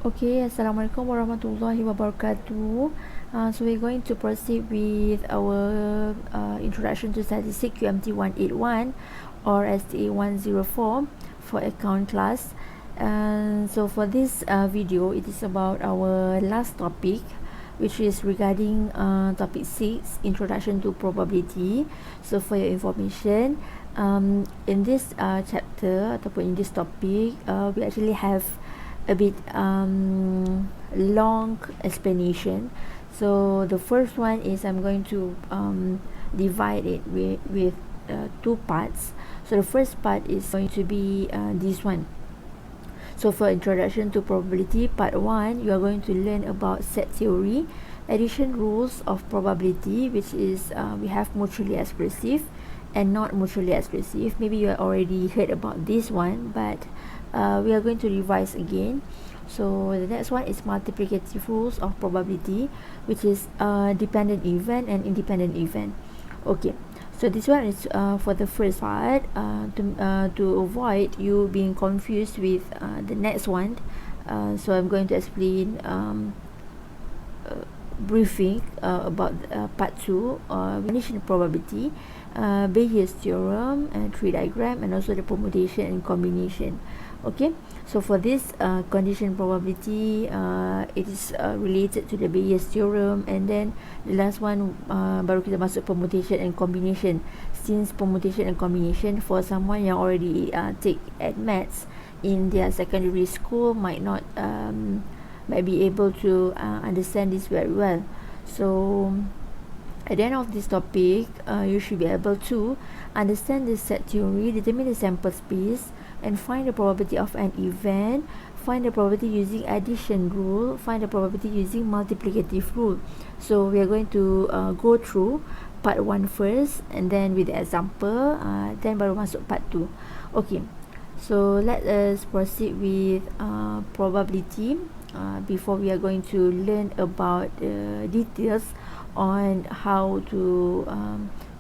Okay, Assalamualaikum warahmatullahi wabarakatuh. So we're going to proceed with our introduction to statistics QMT 181 or STA 104 for account class. And so for this video, it is about our last topic, which is regarding topic 6, introduction to probability. So for your information, in this chapter ataupun in this topic, we actually have a bit long explanation. So the first one is I'm going to divide it with two parts. So the first part is going to be this one. So for introduction to probability part 1, you are going to learn about set theory, addition rules of probability, which is we have mutually exclusive and not mutually exclusive. Maybe you already heard about this one, but we are going to revise again. So the next one is multiplicative rules of probability, which is dependent event and independent event. Okay, so this one is for the first part, to avoid you being confused with the next one. So I'm going to explain briefing about part 2, condition probability, Bayes theorem, tree diagram, and also the permutation and combination. Okay, so for this condition probability, it is related to the Bayes theorem, and then the last one baru kita masuk permutation and combination. Since permutation and combination for someone yang already take at maths in their secondary school might be able to understand this very well. So at the end of this topic, you should be able to understand the set theory, determine the sample space, and find the probability of an event, find the probability using addition rule, find the probability using multiplicative rule. So we are going to go through part 1 first, and then with the example, then baru masuk part 2. Okay, so let us proceed with probability. Before we are going to learn about the details on how to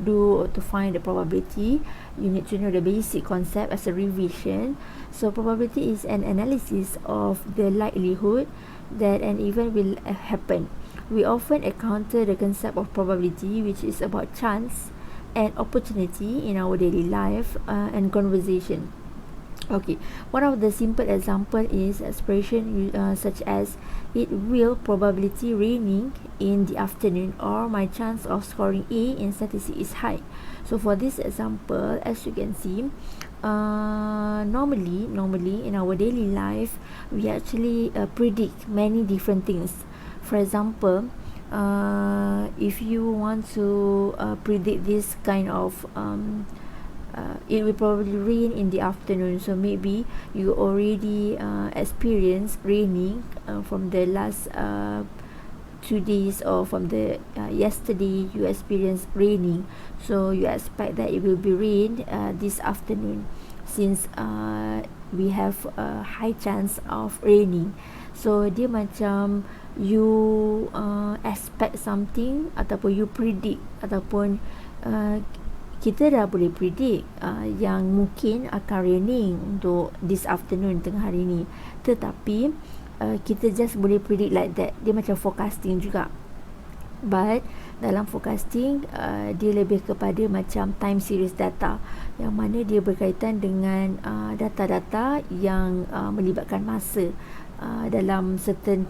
do or to find the probability, you need to know the basic concept as a revision. So probability is an analysis of the likelihood that an event will happen. We often encounter the concept of probability, which is about chance and opportunity in our daily life and conversation. Okay, one of the simple example is expression such as it will probability raining in the afternoon, or my chance of scoring A in statistics is high. So for this example, as you can see, normally in our daily life, we actually predict many different things. For example, if you want to predict this kind of it will probably rain in the afternoon, so maybe you already experienced raining from the last 2 days, or from the yesterday you experienced raining, so you expect that it will be rain this afternoon, since we have a high chance of raining. So dia macam you expect something, ataupun you predict, ataupun kita dah boleh predict yang mungkin akan raining untuk this afternoon, tengah hari ni, tetapi kita just boleh predict like that. Dia macam forecasting juga, but dalam forecasting dia lebih kepada macam time series data, yang mana dia berkaitan dengan data-data yang melibatkan masa dalam certain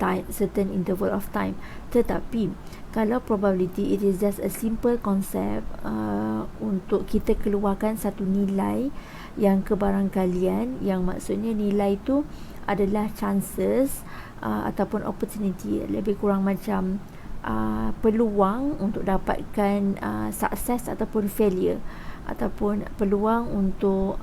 interval of time. Tetapi kalau probability, it is just a simple concept untuk kita keluarkan satu nilai yang kebarangkalian, yang maksudnya nilai itu adalah chances ataupun opportunity, lebih kurang macam peluang untuk dapatkan success ataupun failure, ataupun peluang untuk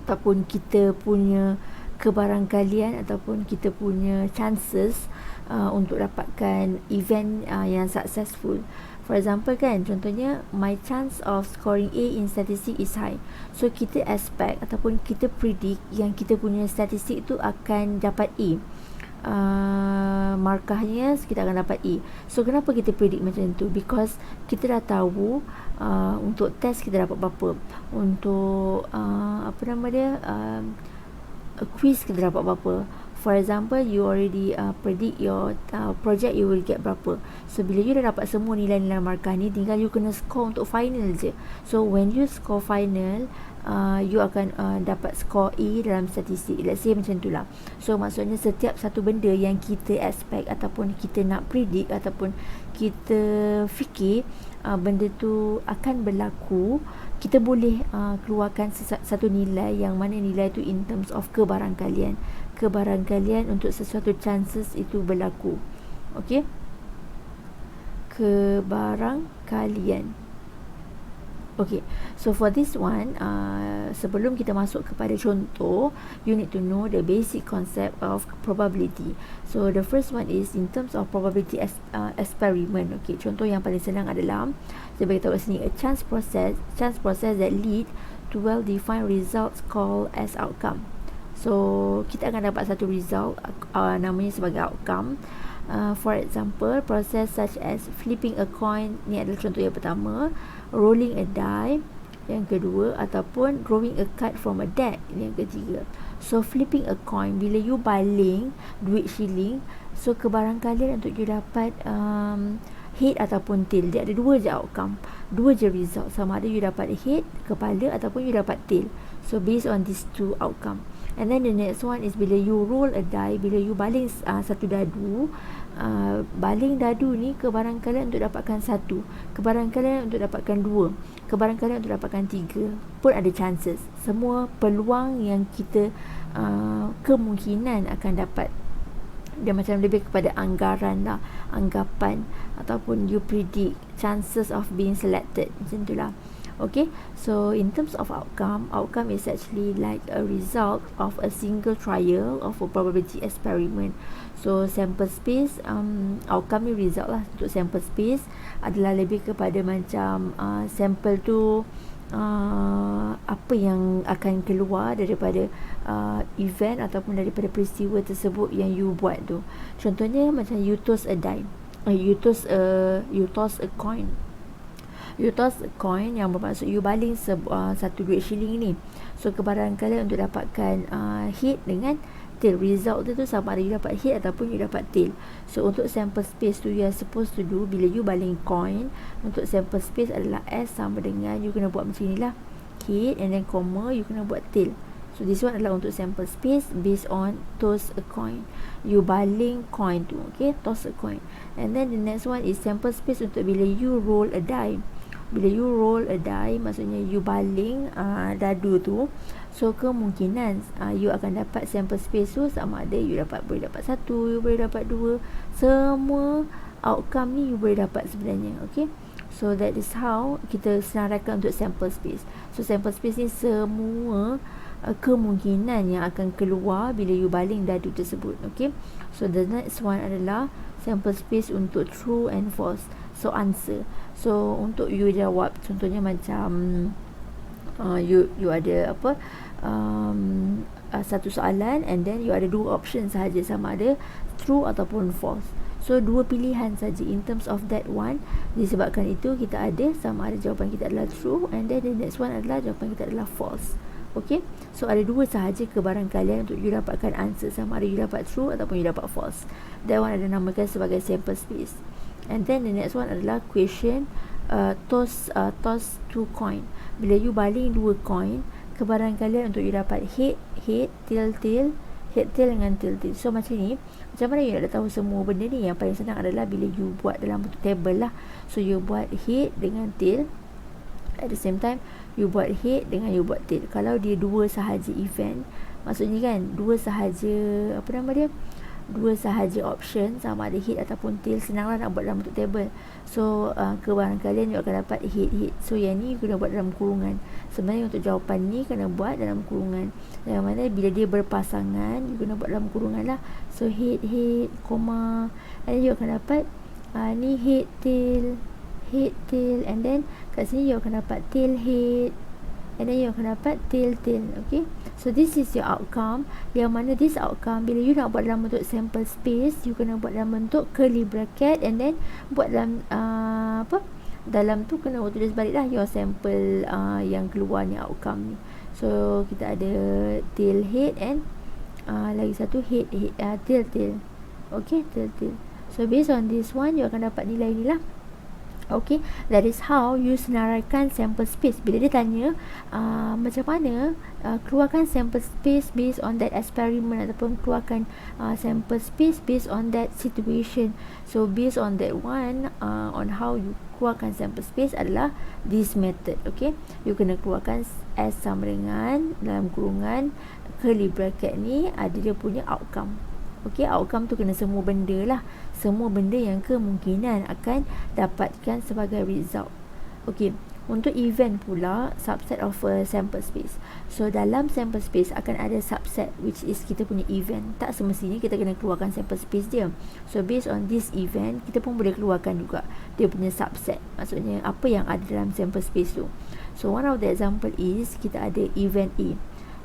ataupun kita punya kebarangkalian, ataupun kita punya chances untuk dapatkan event yang successful. For example kan, contohnya my chance of scoring A in statistics is high. So kita expect ataupun kita predict yang kita punya statistik tu akan dapat A. Markahnya kita akan dapat A. So kenapa kita predict macam tu? Because kita dah tahu untuk test kita dapat berapa, untuk apa nama dia, quiz kita dapat berapa, For example, you already predict your project you will get berapa. So bila you dah dapat semua nilai-nilai markah ni, tinggal you kena score untuk final je. So when you score final, you akan dapat score A dalam statistik. Let's say macam tu lah. So maksudnya setiap satu benda yang kita expect ataupun kita nak predict ataupun kita fikir benda tu akan berlaku, kita boleh keluarkan satu nilai yang mana nilai tu in terms of kebarangkalian untuk sesuatu chances itu berlaku. Okay, kebarangkalian. Okay, so for this one, sebelum kita masuk kepada contoh, you need to know the basic concept of probability. So the first one is in terms of probability experiment. Okay, contoh yang paling senang adalah, saya bagi tahu sini, a chance process that lead to well-defined results called as outcome. So kita akan dapat satu result, namanya sebagai outcome. For example, process such as flipping a coin, ni adalah contoh yang pertama, rolling a die yang kedua, ataupun drawing a card from a deck yang ketiga. So flipping a coin, bila you baling duit shilling, so kebarangkalian untuk you dapat head ataupun tail. Dia ada dua je outcome, dua je result, sama ada you dapat head, kepala, ataupun you dapat tail. So based on these two outcome. And then the next one is bila you roll a die, bila you baling satu dadu, baling dadu ni kebarangkalian untuk dapatkan satu, kebarangkalian untuk dapatkan dua, kebarangkalian untuk dapatkan tiga pun ada chances. Semua peluang yang kita kemungkinan akan dapat. Dia macam lebih kepada anggaran lah, anggapan, ataupun you predict chances of being selected, macam tu lah. Okay, so in terms of outcome is actually like a result of a single trial of a probability experiment. So sample space, outcome ni result lah untuk sample space adalah lebih kepada macam sample tu apa yang akan keluar daripada event ataupun daripada peristiwa tersebut yang you buat tu. Contohnya macam you toss a die, you toss a coin. You toss a coin yang bermaksud you baling satu duit shilling ni. So kebarangkalian untuk dapatkan head dengan tail. Result tu sama ada you dapat head ataupun you dapat tail. So untuk sample space tu you are supposed to do, bila you baling coin, untuk sample space adalah S sama dengan, you kena buat macam ni lah, head and then comma, you kena buat tail. So this one adalah untuk sample space based on toss a coin. You baling coin tu, okay, toss a coin. And then the next one is sample space untuk bila you roll a die. Bila you roll a die, maksudnya you baling dadu tu, so kemungkinan you akan dapat sample space tu sama ada you boleh dapat satu, you boleh dapat dua. Semua outcome ni you boleh dapat sebenarnya. Okay, so that is how kita senaraikan untuk sample space. So sample space ni semua kemungkinan yang akan keluar bila you baling dadu tersebut. Okay, so the next one adalah sample space untuk true and false. So answer, so untuk you jawab, contohnya macam you ada apa, satu soalan and then you ada dua option sahaja, sama ada true ataupun false. So dua pilihan saja in terms of that one. Disebabkan itu kita ada sama ada jawapan kita adalah true and then the next one adalah jawapan kita adalah false. Okay, so ada dua sahaja kebarangkalian untuk you dapatkan answer, sama ada you dapat true ataupun you dapat false. That one ada namakan sebagai sample space. And then the next one adalah question, toss two coin. Bila you baling dua coin, kebarangkalian untuk you dapat head, tail, head, tail dengan tail. So macam ni, macam mana you nak tahu semua benda ni? Yang paling senang adalah bila you buat dalam bentuk table lah. So you buat head dengan tail, at the same time you buat head dengan you buat tail. Kalau dia dua sahaja event, maksudnya kan dua sahaja, apa nama dia, dua sahaja option, sama ada head ataupun tail, senanglah nak buat dalam bentuk table. So kebarangkalian you akan dapat head. So yang ni you kena buat dalam kurungan. Sebenarnya untuk jawapan ni kena buat dalam kurungan. Yang mana bila dia berpasangan, you kena buat dalam kurungan lah. So head, koma, and you akan dapat ni head, tail, and then kat sini you akan dapat tail, head, and then you akan dapat tail. Okay, so this is your outcome. Yang mana this outcome, bila you nak buat dalam bentuk sample space, you kena buat dalam bentuk curly bracket and then buat dalam dalam tu kena tulis balik lah your sample yang keluar ni outcome ni. So kita ada tail, head and lagi satu head, tail. Okay, tail. So based on this one, you akan dapat nilai ni lah. Okay, that is how you senaraikan sample space. Bila dia tanya macam mana keluarkan sample space based on that experiment, ataupun keluarkan sample space based on that situation. So based on that one, on how you keluarkan sample space adalah this method. Okay, you kena keluarkan S sama dengan dalam kurungan curly bracket ni ada dia punya outcome. Okay, outcome tu kena semua benda lah, semua benda yang kemungkinan akan dapatkan sebagai result. Okay, untuk event pula, subset of a sample space. So dalam sample space akan ada subset, which is kita punya event. Tak semestinya kita kena keluarkan sample space dia. So based on this event, kita pun boleh keluarkan juga dia punya subset, maksudnya apa yang ada dalam sample space tu. So one of the example is kita ada event A.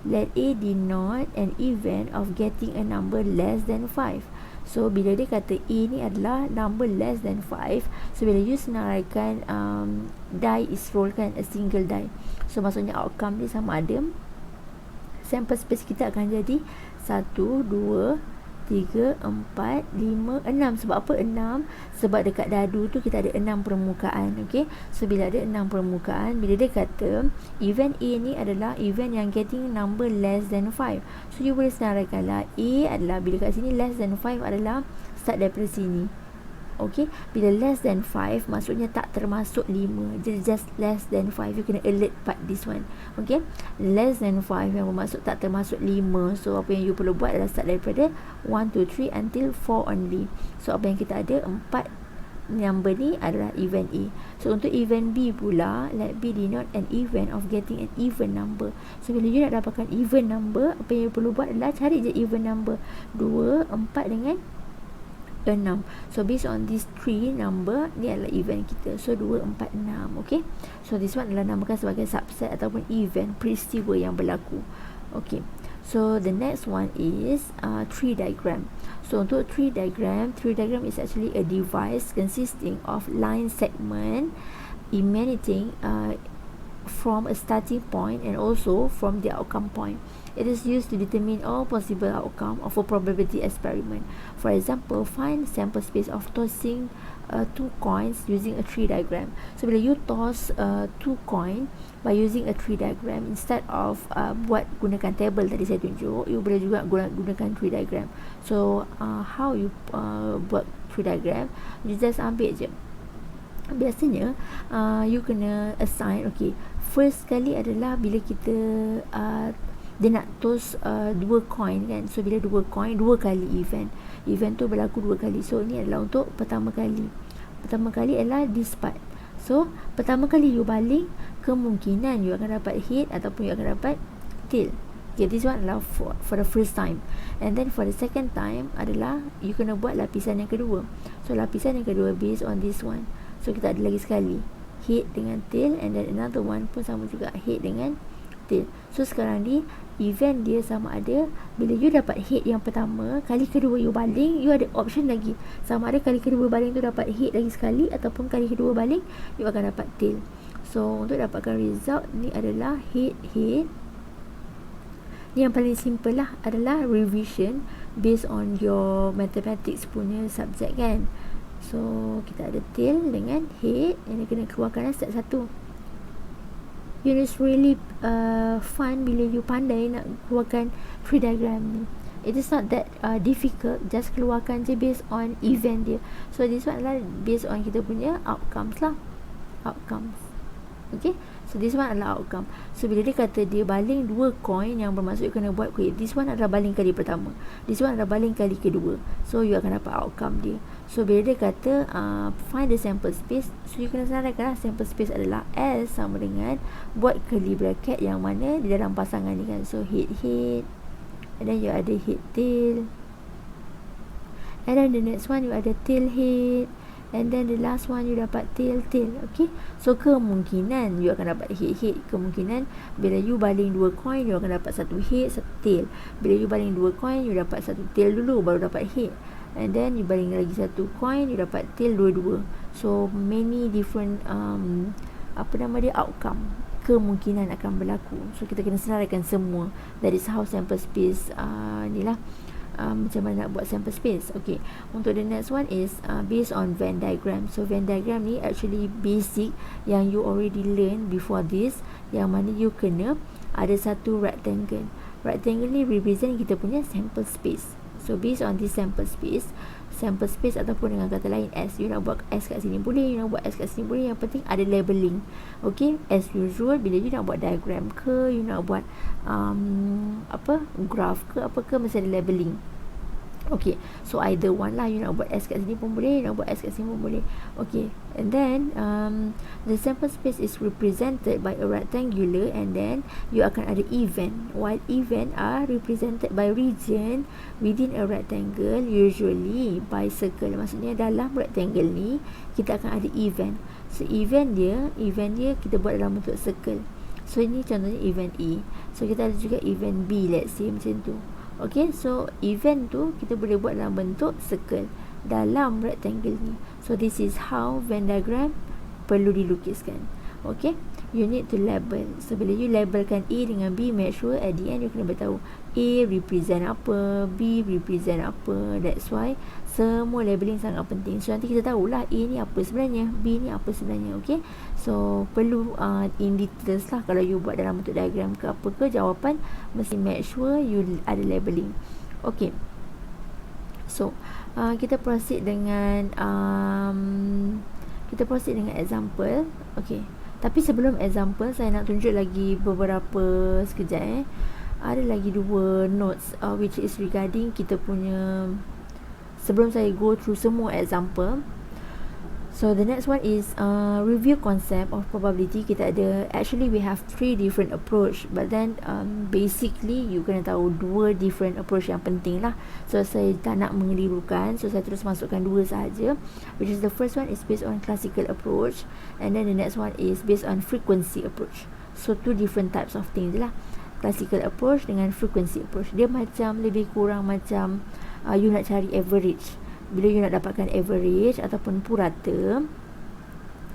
Let A denote an event of getting a number less than 5. So bila dia kata A ni adalah number less than 5, so bila you senaraikan die is roll kan, a single die, so maksudnya outcome dia sama ada sample space kita akan jadi 1, 2, 3, 4, 5, 6. Sebab apa 6? Sebab dekat dadu tu kita ada 6 permukaan. Okay, so bila ada 6 permukaan, bila dia kata event A ni adalah event yang getting number less than 5, so you boleh senaraikan lah A adalah, bila kat sini less than 5 adalah start daripada sini. Okay, bila less than 5 maksudnya tak termasuk 5, just less than 5. You kena alert part this one. Okay, less than 5 yang bermaksud tak termasuk 5. So apa yang you perlu buat adalah start daripada 1, 2, 3 until 4 only. So apa yang kita ada 4 number ni adalah event A. So untuk event B pula, let B denote an event of getting an even number. So bila you nak dapatkan even number, apa yang you perlu buat adalah cari je even number 2, 4 dengan 6. So based on these 3 number, ni adalah event kita. So 2, 4, 6. Okay, so this one adalah namakan sebagai subset ataupun event, peristiwa yang berlaku. Okay, so the next one is tree diagram. So untuk tree diagram is actually a device consisting of line segment emanating from a starting point and also from the outcome point. It is used to determine all possible outcome of a probability experiment. For example, find sample space of tossing 2 coins using a tree diagram. So bila you toss 2 coin by using a tree diagram, instead of buat gunakan table tadi saya tunjuk, you boleh juga gunakan tree diagram. So how you buat tree diagram, you just ambil je. Biasanya you kena assign. Okay, first kali adalah bila kita dia nak toss 2 coin kan. So bila 2 coin, 2 kali event tu berlaku 2 kali. So ni adalah untuk pertama kali adalah this part. So pertama kali you baling, kemungkinan you akan dapat head ataupun you akan dapat tail. Okay, this one adalah for the first time. And then for the second time adalah you kena buat lapisan yang kedua. So lapisan yang kedua based on this one. So kita ada lagi sekali head dengan tail, and then another one pun sama juga, head dengan tail. So sekarang ni event dia sama ada bila you dapat head yang pertama, kali kedua you baling, you ada option lagi, sama ada kali kedua baling tu dapat head lagi sekali ataupun kali kedua baling you akan dapat tail. So untuk dapatkan result ni adalah head. Ni yang paling simple lah, adalah revision based on your mathematics punya subject kan. So kita ada tail dengan head, yang kena keluarkan step 1. It is really fun bila you pandai nak keluarkan tree diagram ni. It is not that difficult, just keluarkan je based on event dia. So this one adalah based on kita punya outcomes lah. Outcomes. Okay, so this one adalah outcome. So bila dia kata dia baling 2 coin, yang bermaksud you kena buat this one adalah baling kali pertama, this one adalah baling kali kedua. So you akan dapat outcome dia. So bila dia kata find the sample space, so you kena senaraikan sample space adalah S sama dengan buat curly bracket yang mana di dalam pasangan ni kan. So head, and then you ada head tail, and then the next one you ada tail head, and then the last one you dapat tail. Okay, so kemungkinan you akan dapat head. Kemungkinan bila you baling 2 coin, you akan dapat 1 head, 1 tail. Bila you baling 2 coin, you dapat 1 tail dulu baru dapat head, and then you baling lagi 1 coin, you dapat tail 2. So many different outcome kemungkinan akan berlaku. So kita kena senaraikan semua. That is how sample space ni lah, macam mana nak buat sample space. Okay, untuk the next one is based on Venn diagram. So Venn diagram ni actually basic yang you already learn before this, yang mana you kena ada satu rectangle. Rectangle ni represent kita punya sample space. So based on this sample space ataupun dengan kata lain S, you nak buat S kat sini boleh, you nak buat S kat sini boleh, yang penting ada labeling. Okay, as usual bila you nak buat diagram ke, you nak buat graph ke apa ke, mesti ada labeling. Okay, so either one lah, you nak buat S kat sini pun boleh, you nak buat S kat sini pun boleh. Okay, and then the sample space is represented by a rectangular, and then you akan ada event, while event are represented by region within a rectangle, usually by circle. Maksudnya dalam rectangle ni kita akan ada event. So event dia kita buat dalam bentuk circle. So ini contohnya event A. So kita ada juga event B, let's say macam tu. Okay, so event tu kita boleh buat dalam bentuk circle dalam rectangle ni. So this is how Venn diagram perlu dilukiskan. Okay, you need to label. So bila you labelkan A dengan B, make sure at the end you kena beritahu A represent apa, B represent apa. That's why semua labeling sangat penting. So nanti kita tahulah A ni apa sebenarnya, B ni apa sebenarnya. Okay, so perlu in details lah. Kalau you buat dalam bentuk diagram ke apa ke, jawapan mesti make sure you ada labeling. Okay, so kita proceed dengan example. Okay, tapi sebelum example, saya nak tunjuk lagi beberapa sekejap. Ada lagi dua notes which is regarding kita punya, sebelum saya go through semua example. So the next one is review concept of probability. Kita ada, actually we have 3 different approach, but then basically you kena tahu 2 different approach yang penting lah. So saya tak nak mengelirukan, so saya terus masukkan 2 sahaja, which is the first one is based on classical approach, and then the next one is based on frequency approach. So 2 different types of things lah, classical approach dengan frequency approach. Dia macam lebih kurang macam you nak cari average. Bila you nak dapatkan average ataupun purata,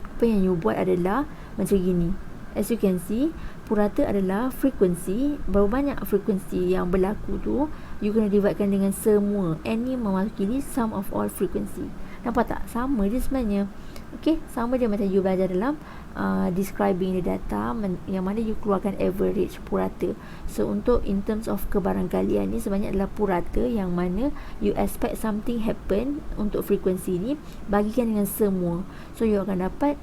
apa yang you buat adalah macam gini. As you can see, purata adalah frekuensi. Berapa banyak frekuensi yang berlaku tu, you kena dividekan dengan semua. N ni mewakili sum of all frequency. Nampak tak? Sama je sebenarnya. Okay, sama je macam you belajar dalam describing the data, yang mana you keluarkan average purata. So untuk in terms of kebarangkalian ni sebenarnya adalah purata, yang mana you expect something happen untuk frekuensi ni, bagikan dengan semua. So you akan dapat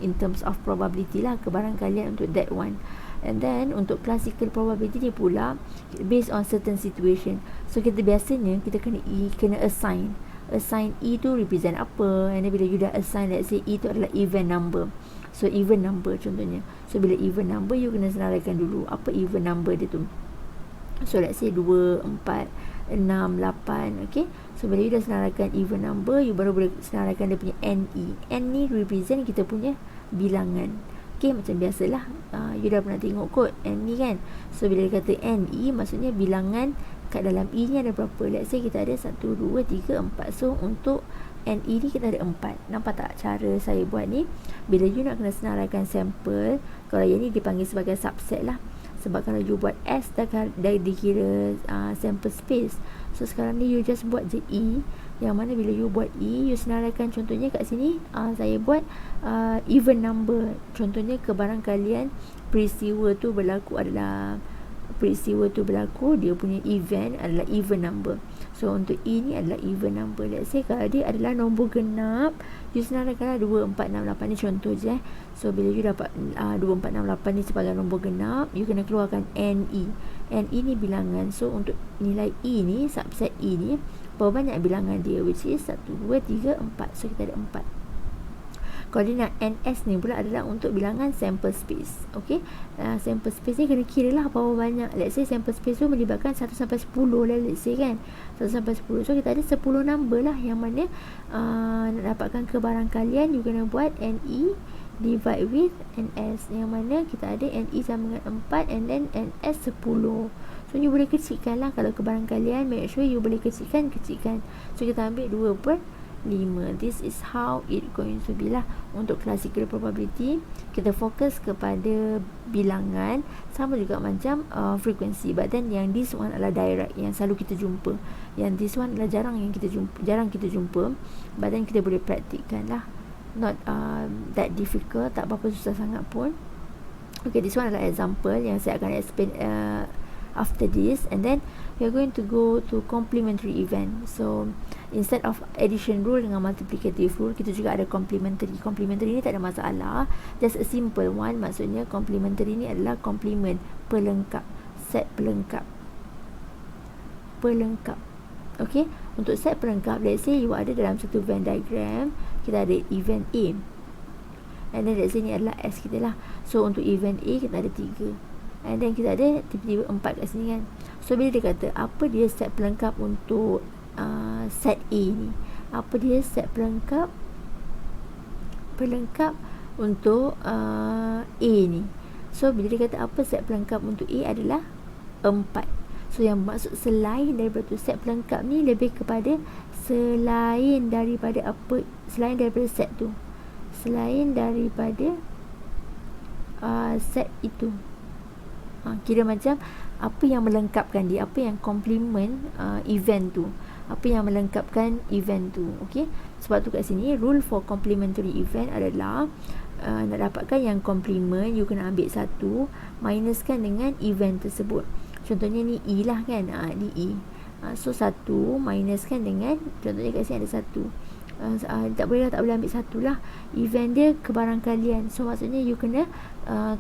in terms of probability lah, kebarangkalian untuk that one. And then untuk classical probability ni pula based on certain situation. So kita biasanya kita kena assign E tu represent apa, and then bila you dah assign, let's say E tu adalah even number. So even number contohnya. So bila even number, you kena senaraikan dulu apa even number dia tu. So let's say 2, 4, 6, 8. Okay, so bila you dah senaraikan even number, you baru boleh senaraikan dia punya NE. N ni represent kita punya bilangan. Okay, macam biasalah, you dah pernah tengok kot N ni kan. So bila dia kata NE, maksudnya bilangan kat dalam E ni ada berapa. Let's say kita ada 1, 2, 3, 4. So untuk NE ni kita ada 4. Nampak tak cara saya buat ni? Bila you nak kena senaraikan sampel, kalau yang ni dipanggil sebagai subset lah. Sebab kalau you buat S dah dikira sample space. So sekarang ni you just buat je E, yang mana bila you buat E, you senaraikan contohnya kat sini, saya buat even number. Contohnya kebarangkalian peristiwa tu berlaku, dia punya event adalah even number. So untuk E ni adalah even number. Let's say kalau dia adalah nombor genap, you senaraikanlah 2, 4, 6, 8 ni contoh je. So bila you dapat 2, 4, 6, 8 ni sebagai nombor genap, you kena keluarkan NE. NE ni bilangan. So untuk nilai E ni, subset E ni, berapa banyak bilangan dia, which is 1, 2, 3, 4. So kita ada 4. Koordinat NS ni pula adalah untuk bilangan sample space. Okay, sample space ni kena kira lah berapa banyak. Let's say sample space tu melibatkan 1 sampai 10 lah, let's say kan, 1 sampai 10. So kita ada 10 number lah, yang mana nak dapatkan kebarangkalian, you kena buat NE divide with NS, yang mana kita ada NE sama dengan 4 and then NS 10. So you boleh kecilkan lah. Kalau kebarangkalian, make sure you boleh kecilkan. So kita ambil 2/10. 5. This is how it going to be lah. Untuk classical probability, kita fokus kepada bilangan, sama juga macam frequency, but then yang this one adalah direct, yang selalu kita jumpa. Yang this one adalah jarang kita jumpa, but then kita boleh praktikkan lah. Not that difficult, tak berapa susah sangat pun. Okay, this one adalah example yang saya akan explain after this, and then we are going to go to complementary event. So instead of addition rule dengan multiplicative rule, kita juga ada complementary. Complementary ni tak ada masalah, just a simple one. Maksudnya complementary ni adalah complement, pelengkap, set pelengkap. Okay, untuk set pelengkap, let's say you ada dalam satu Venn diagram, kita ada event A, and then let's say ni adalah S kita lah. So untuk event A kita ada 3, and then kita ada tiba-tiba 4 kat sini kan. So bila dia kata apa dia set pelengkap untuk set A ni, apa dia set pelengkap untuk A ni. So bila dia kata apa set pelengkap untuk A adalah 4. So yang maksud selain daripada tu, set pelengkap ni lebih kepada selain daripada set tu, selain daripada set itu. Kira macam apa yang melengkapkan dia, apa yang complement event tu, apa yang melengkapkan event tu. Okay, sebab tu kat sini rule for complementary event adalah nak dapatkan yang complement, you kena ambil 1, minuskan dengan event tersebut. Contohnya ni E lah kan, ni E. So 1 minuskan dengan, contohnya kat sini ada 1. Tak boleh ambil 1 lah, event dia kebarangkalian. So maksudnya you kena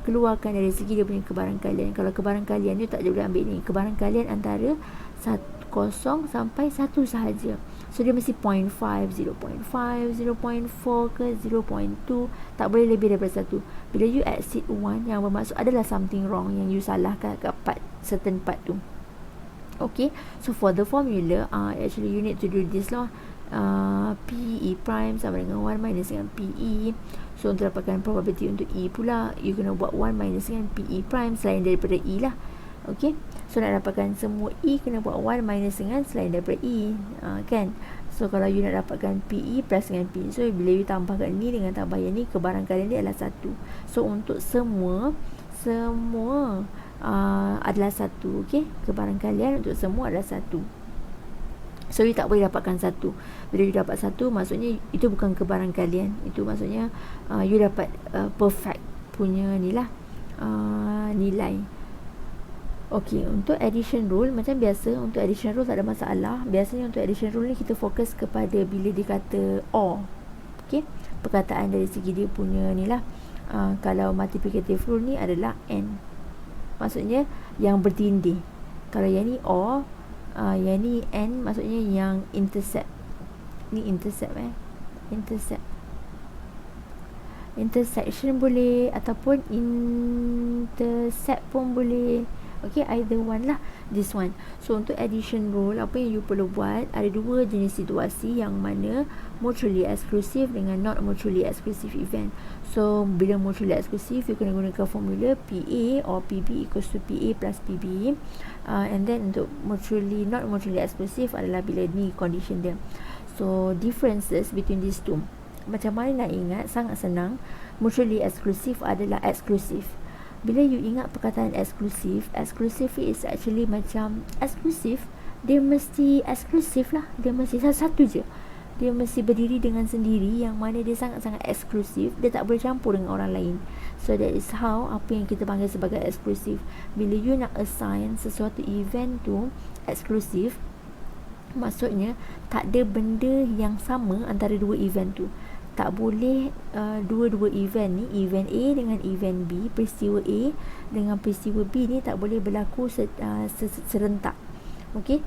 keluarkan dari segi dia punya kebarangkalian. Kalau kebarangkalian you tak boleh ambil ni, kebarangkalian antara 0 sampai 1 sahaja. So dia mesti 0.5, 0.5, 0.4 ke 0.2, tak boleh lebih daripada 1. Bila you exceed 1, yang bermaksud adalah something wrong, yang you salah kat certain part tu. Okay, so for the formula, actually you need to do this lah. PE prime sama dengan 1 minus dengan PE. So untuk dapatkan probability untuk E pula, you kena buat 1 minus dengan PE prime selain daripada E lah. Okay, so nak dapatkan semua E, kena buat 1 minus dengan selain daripada E, kan. So kalau you nak dapatkan PE plus dengan P, so bila you tambahkan ni dengan tambah yang ni, kebarangkalian dia adalah 1. So untuk semua adalah 1. Okay, kebarangkalian untuk semua adalah 1. So you tak boleh dapatkan 1. Bila you dapat 1, maksudnya itu bukan kebarangkalian. Itu maksudnya you dapat perfect punya ni lah, nilai. Okay, untuk addition rule macam biasa, untuk addition rule tak ada masalah. Biasanya untuk addition rule ni kita fokus kepada bila dia kata OR. Okay, perkataan dari segi dia punya ni lah. Kalau multiplicative rule ni adalah AND, maksudnya yang bertindih. Kalau yang ni OR, yang ni AND, maksudnya yang intercept. Ni intercept intersection boleh, ataupun intercept pun boleh. Okay, either one lah, this one. So untuk addition rule, apa yang you perlu buat, ada 2 jenis situasi, yang mana mutually exclusive dengan not mutually exclusive event. So bila mutually exclusive, you kena gunakan formula PA or PB equals to PA plus PB. And then untuk not mutually exclusive adalah bila ni condition dia. So differences between these two, macam mana nak ingat? Sangat senang. Mutually exclusive adalah exclusive. Bila you ingat perkataan eksklusif, eksklusif is actually macam eksklusif, dia mesti eksklusif lah, dia mesti satu je, dia mesti berdiri dengan sendiri, yang mana dia sangat-sangat eksklusif, dia tak boleh campur dengan orang lain. So that is how, apa yang kita panggil sebagai eksklusif. Bila you nak assign sesuatu event tu eksklusif, maksudnya tak ada benda yang sama antara 2 event tu. Tak boleh dua-dua event ni, event A dengan event B, peristiwa A dengan peristiwa B ni tak boleh berlaku serentak. Okey,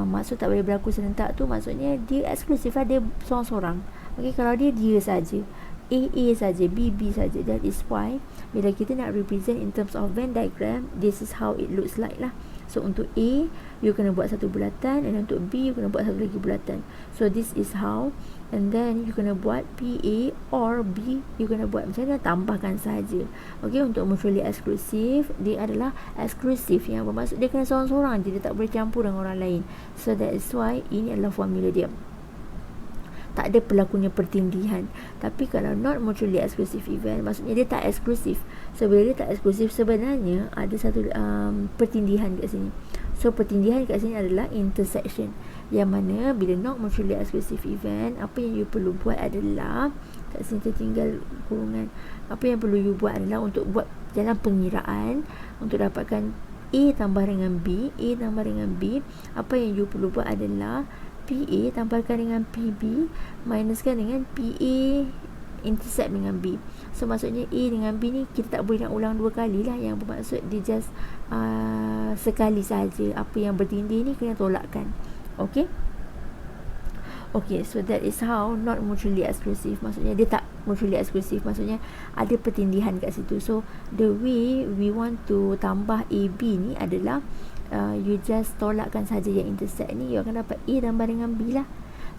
maksud tak boleh berlaku serentak tu maksudnya dia eksklusif lah, dia seorang-seorang. Okey, kalau dia saja, A saja, B saja. That is why bila kita nak represent in terms of Venn diagram, this is how it looks like lah. So untuk A, you kena buat satu bulatan, and untuk B, you kena buat satu lagi bulatan. So this is how. And then you kena buat PA or B, you kena buat macam mana, tambahkan saja. Okay, untuk mutually exclusive, dia adalah eksklusif, yang bermaksud dia kena seorang-seorang je, dia tak boleh campur dengan orang lain. So that is why ini adalah formula dia. tak ada berlakunya pertindihan. Tapi kalau not mutually exclusive event, maksudnya dia tak eksklusif. So bila dia tak eksklusif, sebenarnya ada satu pertindihan kat sini. So pertindihan kat sini adalah intersection, yang mana bila not mutually exclusive event, apa yang you perlu buat adalah, kat sini tertinggal kurungan, apa yang perlu you buat adalah untuk buat jalan pengiraan untuk dapatkan A tambah dengan B, A tambah dengan B. Apa yang you perlu buat adalah PA tambahkan dengan PB minuskan dengan PA intercept dengan B. So maksudnya A dengan B ni kita tak boleh nak ulang dua kali lah. Yang bermaksud dia just sekali saja. Apa yang bertindih ni kena tolakkan. Okay, so that is how not mutually exclusive. Maksudnya dia tak mutually exclusive, maksudnya ada pertindihan kat situ. So the way we want to tambah AB ni adalah you just tolakkan saja yang intersect ni, you akan dapat A tambah dengan B lah.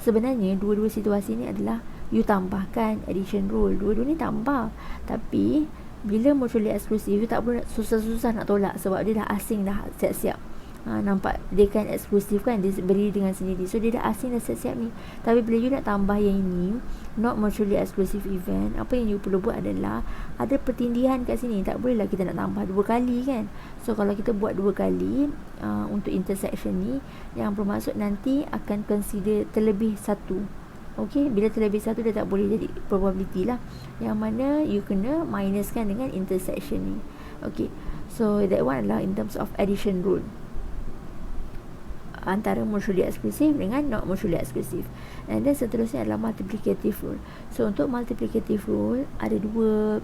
Sebenarnya dua-dua situasi ni adalah you tambahkan addition rule, dua-dua ni tambah. Tapi bila mutually exclusive, you tak boleh susah-susah nak tolak sebab dia dah asing dah siap-siap. Nampak dia kan eksklusif kan, dia berdiri dengan sendiri, so dia dah asing dah siap-siap ni. Tapi bila you nak tambah yang ini, not mutually exclusive event, apa yang you perlu buat adalah ada pertindihan kat sini. Tak boleh lah kita nak tambah dua kali kan. So kalau kita buat dua kali untuk intersection ni, yang bermaksud nanti akan consider terlebih satu. Okay, bila terlebih satu dia tak boleh jadi probability lah, yang mana you kena minuskan dengan intersection ni. Okay, so that one adalah in terms of addition rule antara mutually exclusive dengan not mutually exclusive. And then seterusnya adalah multiplicative rule. So untuk multiplicative rule ada dua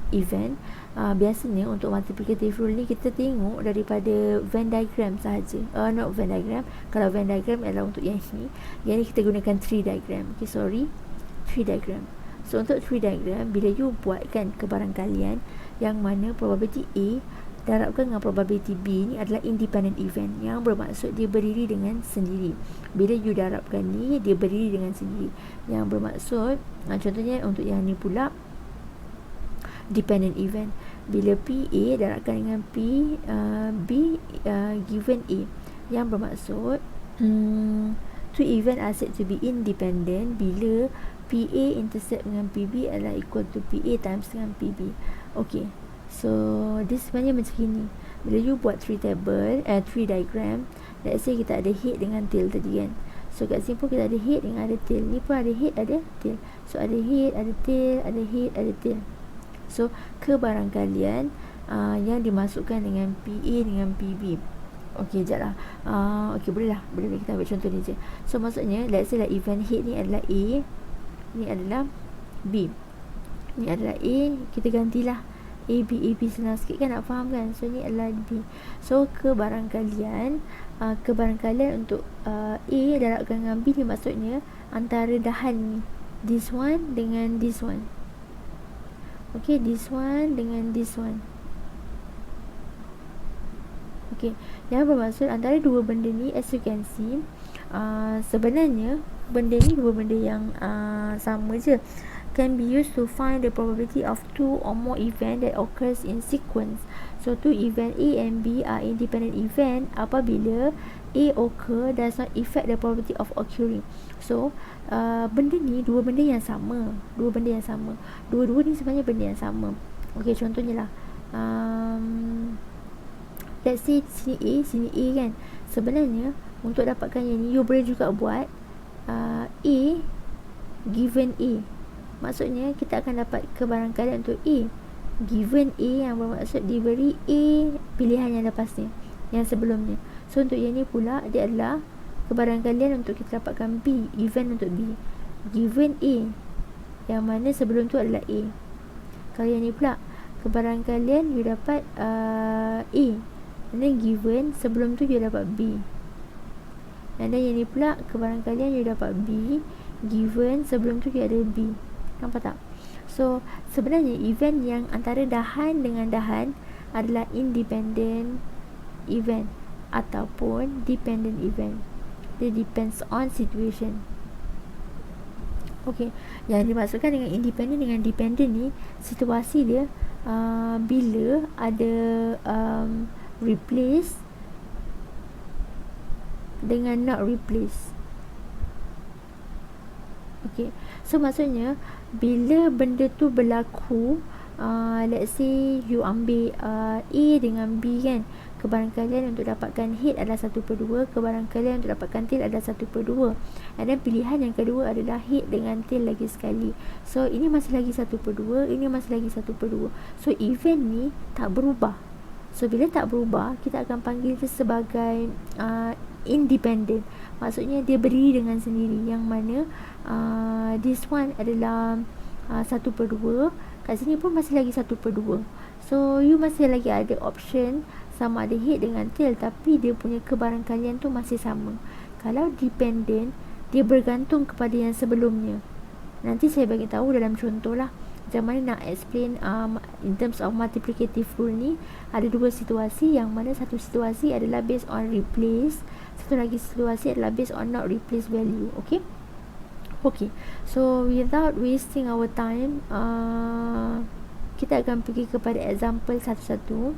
event. Biasanya untuk multiplicative rule ni kita tengok daripada Venn diagram sahaja. Not Venn diagram. Kalau Venn diagram adalah untuk yang ni. Yang ni kita gunakan tree diagram. Tree diagram. So untuk tree diagram, bila you buatkan kebarangkalian yang mana probability A darabkan dengan probability B ni adalah independent event, yang bermaksud dia berdiri dengan sendiri. Bila you darabkan ni, dia berdiri dengan sendiri, yang bermaksud contohnya untuk yang ni pula dependent event. Bila PA darabkan dengan B given A, yang bermaksud two event are said to be independent bila PA intercept dengan PB adalah equal to PA times dengan PB. Okay, so this sebenarnya macam ni. Bila you buat tree diagram, let's say kita ada head dengan tail tadi kan. So kat sini pun kita ada head dengan ada tail. Ni pun ada head ada tail. So ada head, ada tail, ada head, ada tail. So kebarangkalian yang dimasukkan dengan PA dengan PB. Okay, sekejap lah. Okay, boleh kita ambil contoh ni je. So maksudnya let's say lah event head ni adalah A, ni adalah B, ni adalah A, kita gantilah A, B, senang sikit kan, nak faham kan. So ni adalah B. So kebarangkalian untuk A darabkan dengan B ni maksudnya antara dahan ni, this one dengan this one. Okay, this one dengan this one. Okay, yang bermaksud antara dua benda ni, as you can see, sebenarnya benda ni dua benda yang sama je. Can be used to find the probability of two or more event that occurs in sequence. So two event A and B are independent event apabila A occur does not affect the probability of occurring. So benda ni dua benda yang sama. Dua-dua ni sebenarnya benda yang sama. Okay, contohnya lah, let's say sini A kan. Sebenarnya untuk dapatkan yang ni, you boleh juga buat A given A. Maksudnya kita akan dapat kebarangkalian untuk A given A, yang bermaksud diberi A pilihan yang lepas ni, yang sebelumnya. So untuk yang ni pula, dia adalah kebarangkalian untuk kita dapatkan B, event untuk B given A, yang mana sebelum tu adalah A. Kalau yang ni pula kebarangkalian you dapat A, and then given sebelum tu you dapat B. Dan yang ni pula kebarangkalian you dapat B given sebelum tu you ada B. Nampak tak? So sebenarnya event yang antara dahan dengan dahan adalah independent event ataupun dependent event. Dia depends on situation. Okay, yang dimaksudkan dengan independent dengan dependent ni, situasi dia bila ada replace dengan not replace. Okay, so maksudnya bila benda tu berlaku, let's say you ambil A dengan B kan, kebarangkalian untuk dapatkan head adalah 1/2, kebarangkalian untuk dapatkan tail adalah 1/2, dan pilihan yang kedua adalah head dengan tail lagi sekali. So ini masih lagi 1/2, ini masih lagi 1/2. So event ni tak berubah. So bila tak berubah, kita akan panggil dia sebagai independent. Maksudnya dia berdiri dengan sendiri, yang mana this one adalah 1/2, kat sini pun masih lagi 1/2. So you masih lagi ada option sama ada head dengan tail, tapi dia punya kebarangkalian tu masih sama. Kalau dependent, dia bergantung kepada yang sebelumnya. Nanti saya bagi tahu dalam contoh lah macam mana nak explain in terms of multiplicative rule ni. Ada dua situasi, yang mana satu situasi adalah based on replace, satu lagi situasi adalah based on not replace value. Okay, so without wasting our time, kita akan pergi kepada example satu-satu.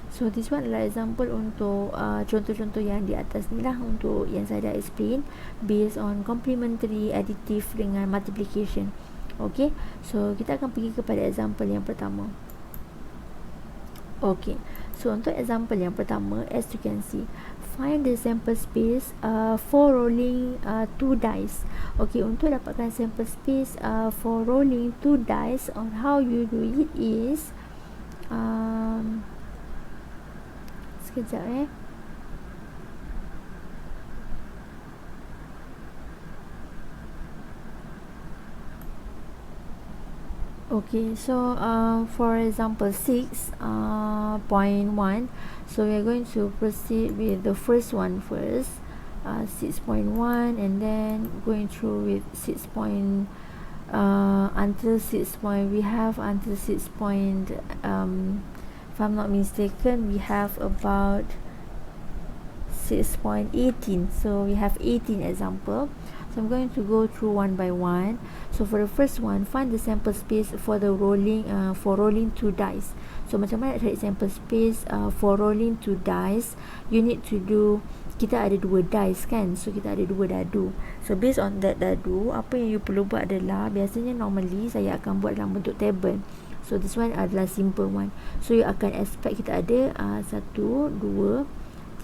So this one adalah example untuk contoh-contoh yang di atas ni lah, untuk yang saya dah explain based on complementary, additive dengan multiplication. Okay, so kita akan pergi kepada example yang pertama. Okay, so untuk example yang pertama, as you can see, find the sample space for rolling 2 dice. Okay, untuk dapatkan sample space for rolling 2 dice, on how you do it is sekejap Okay, so for example 6.1, so we are going to proceed with the first one first, 6.1, and then going through with 6. Until 6. We have until 6. If I'm not mistaken, we have about 6.18. So we have 18 example. So I'm going to go through one by one. So for the first one, find the sample space for the rolling 2 dice. So macam mana nak cari sample space for rolling 2 dice? You need to do, kita ada 2 dice kan, so kita ada 2 dadu. So based on that dadu, apa yang you perlu buat adalah, biasanya normally saya akan buat dalam bentuk table. So this one adalah simple one. So you akan expect kita ada 1, 2,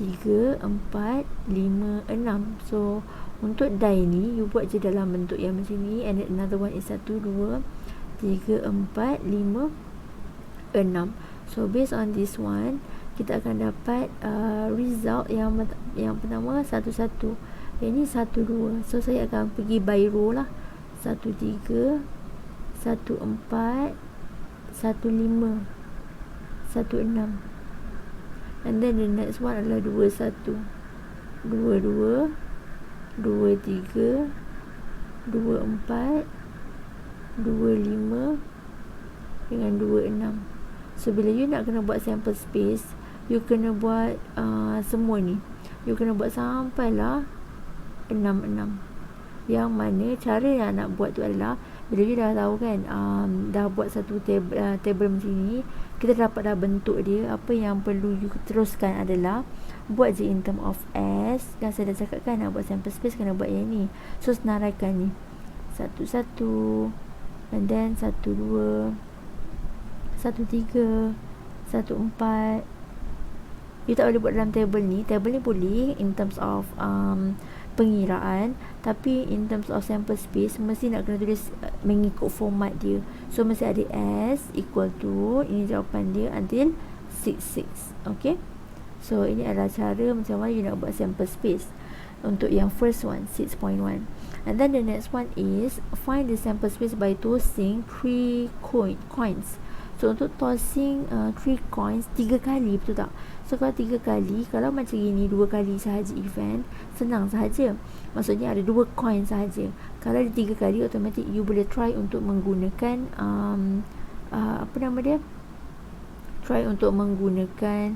3, 4, 5, 6. So untuk die ni, you buat je dalam bentuk yang macam ni. And then another one is 1, 2, 3, 4, 5, 6. So based on this one, kita akan dapat result yang pertama 1, 1. Yang ni 1, 2. So saya akan pergi by row lah. 1, 3, 1, 4, 1, 5, 1, 6. And then the next one adalah 2, 1, 2, 2, 2, 3, 2, 4, 2, 5 dengan 2, 6. So bila you nak kena buat sample space, you kena buat semua ni, you kena buat sampailah 6, 6. Yang mana cara yang nak buat tu adalah, bila you dah tahu kan, dah buat satu table macam ni, kita dapat dah bentuk dia. Apa yang perlu you teruskan adalah buat je in term of S. Kan saya dah cakap kan, nak buat sample space kena buat yang ni. So senaraikan ni 1, 1, and then 1, 2, 1, 3, 1, 4. You tak boleh buat dalam table ni. Table ni boleh in terms of pengiraan, tapi in terms of sample space mesti nak kena tulis mengikut format dia. So mesti ada S equal to, ini jawapan dia, until 6, 6. Okay, so ini adalah cara macam mana you nak buat sample space untuk yang first one, 6.1. And then the next one is find the sample space by tossing 3 coins. So untuk tossing 3 coins 3 kali, betul tak? So kalau 3 kali, kalau macam gini 2 kali sahaja event, senang sahaja. Maksudnya ada 2 coin sahaja. Kalau ada 3 kali, automatic you boleh try untuk menggunakan apa nama dia? Try untuk menggunakan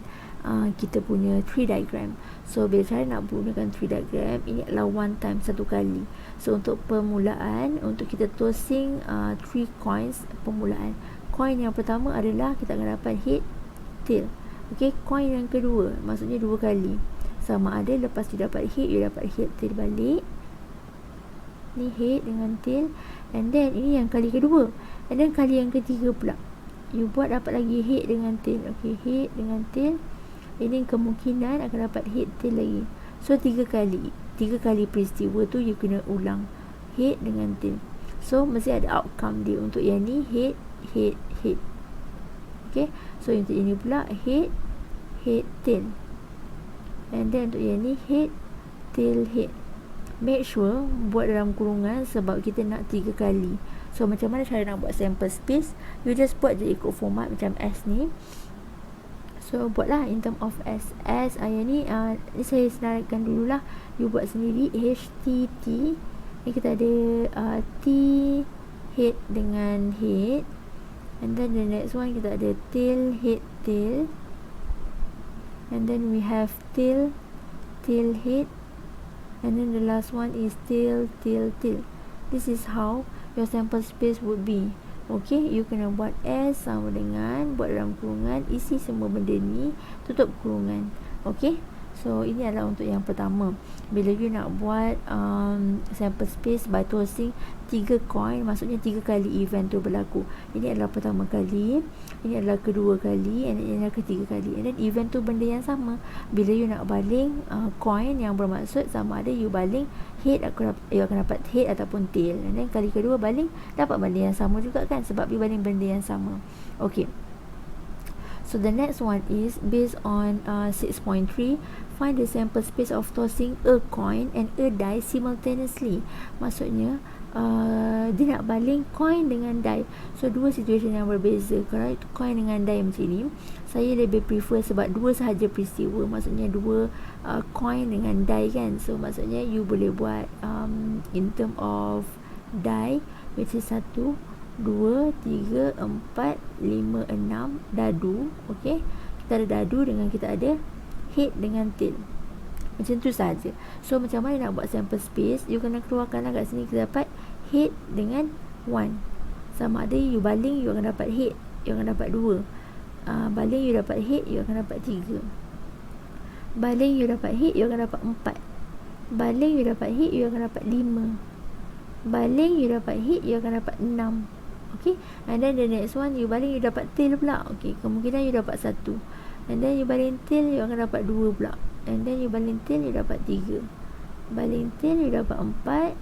kita punya tree diagram. So bila cara nak gunakan tree diagram, ini adalah one time, satu kali. So untuk permulaan, untuk kita tossing 3 coins permulaan. Coin yang pertama adalah kita akan dapat head, tail. Okay, coin yang kedua maksudnya 2 kali. sama ada lepas you dapat head, you dapat head tail balik. Ni head dengan tail, and then ini yang kali kedua, and then kali yang ketiga pula you buat dapat lagi head dengan tail. Okay, head dengan tail, ini kemungkinan akan dapat head tail lagi. So 3 kali peristiwa tu you kena ulang, head dengan tail. So mesti ada outcome dia. Untuk yang ni head, head, head. Okay, so untuk ini pula head, head, tail, and then untuk yang ni head, tail, head. Make sure buat dalam kurungan sebab kita nak 3 kali. So macam mana cara nak buat sample space? You just buat je ikut format macam S ni. So buatlah in term of S. Yang ni saya senaraikan dululah. You buat sendiri. H, T, T. Ni kita ada T, head dengan head. And then the next one kita ada tail, head, tail. And then we have tail, tail, head. And then the last one is tail, tail, tail. This is how your sample space would be. Okay, you kena buat S sama dengan buat dalam kurungan, isi semua benda ni, tutup kurungan. Okay, so ini adalah untuk yang pertama. Bila you nak buat sample space by tossing 3 coin, maksudnya 3 kali event tu berlaku. Ini adalah pertama kali, ini adalah kedua kali, and ini adalah ketiga kali. And then event tu benda yang sama. Bila you nak baling coin, yang bermaksud sama ada you baling head, you akan dapat head ataupun tail. And then kali kedua baling, dapat benda yang sama juga kan, sebab you baling benda yang sama. Okay, so the next one is based on 6.3. Find the sample space of tossing a coin and a die simultaneously. Maksudnya dia nak baling coin dengan die. So dua situation yang berbeza. Kalau coin dengan die macam ni, saya lebih prefer sebab dua sahaja peristiwa. Maksudnya dua coin dengan die kan. So maksudnya you boleh buat in term of die, which is 1, 2, 3, 4, 5, 6 dadu. Okay, kita ada dadu dengan kita ada head dengan tail. Macam tu saja. So macam mana nak buat sample space? You kena keluarkan kat sini, kita dapat head dengan 1. Sama ada you baling, you akan dapat head, you akan dapat 2. Baling you dapat head, you akan dapat 3. Baling you dapat head, you akan dapat 4. Baling you dapat head, you akan dapat 5. Baling you dapat head, you akan dapat 6. Okay, and then the next one, you baling you dapat tail pula. Okay, kemungkinan you dapat 1. And then you baling tail, you akan dapat 2 pula. And then you baling tail, you dapat 3. Baling tail, you dapat 4.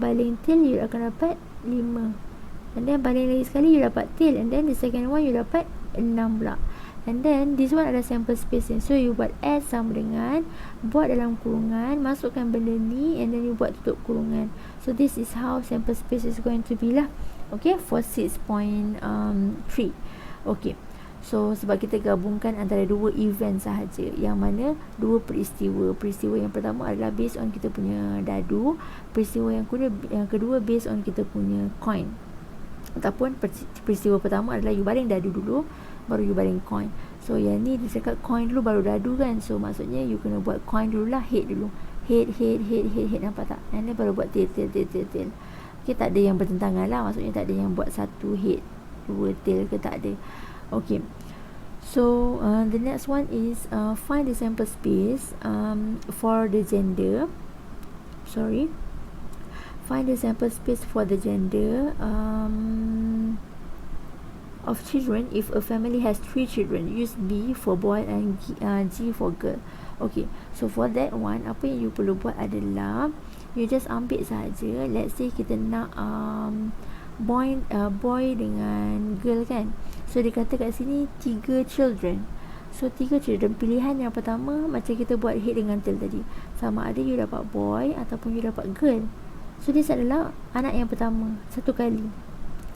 Baling tail, you akan dapat 5. And then baling lagi sekali, you dapat tail. And then the second one, you dapat 6 pula. And then this one ada sample spacing. So you buat S sama dengan buat dalam kurungan, masukkan benda ni, and then you buat tutup kurungan. So this is how sample space is going to be lah. Okay, for 6.3. Okay, so sebab kita gabungkan antara dua event sahaja, yang mana dua peristiwa. Peristiwa yang pertama adalah based on kita punya dadu. Peristiwa yang kedua based on kita punya coin. Ataupun peristiwa pertama adalah you baling dadu dulu, baru you baling coin. So yang ni dia cakap coin dulu baru dadu kan. So maksudnya you kena buat coin dulu lah, head dulu. Head, nampak tak? And then baru buat tail. Okay, tak ada yang bertentangan lah. Maksudnya tak ada yang buat satu head, 2 tail ke, tak ada. Okay, so the next one is find the sample space for the gender. Find the sample space for the gender of children if a family has 3 children. Use B for boy and G for girl. Okay, so for that one, apa yang you perlu buat adalah you just ambil saja. Let's say kita nak boy dengan girl kan. So dia kata kat sini 3 children. So 3 children, pilihan yang pertama macam kita buat head dengan tail tadi, sama ada you dapat boy ataupun you dapat girl. So this adalah anak yang pertama, satu kali,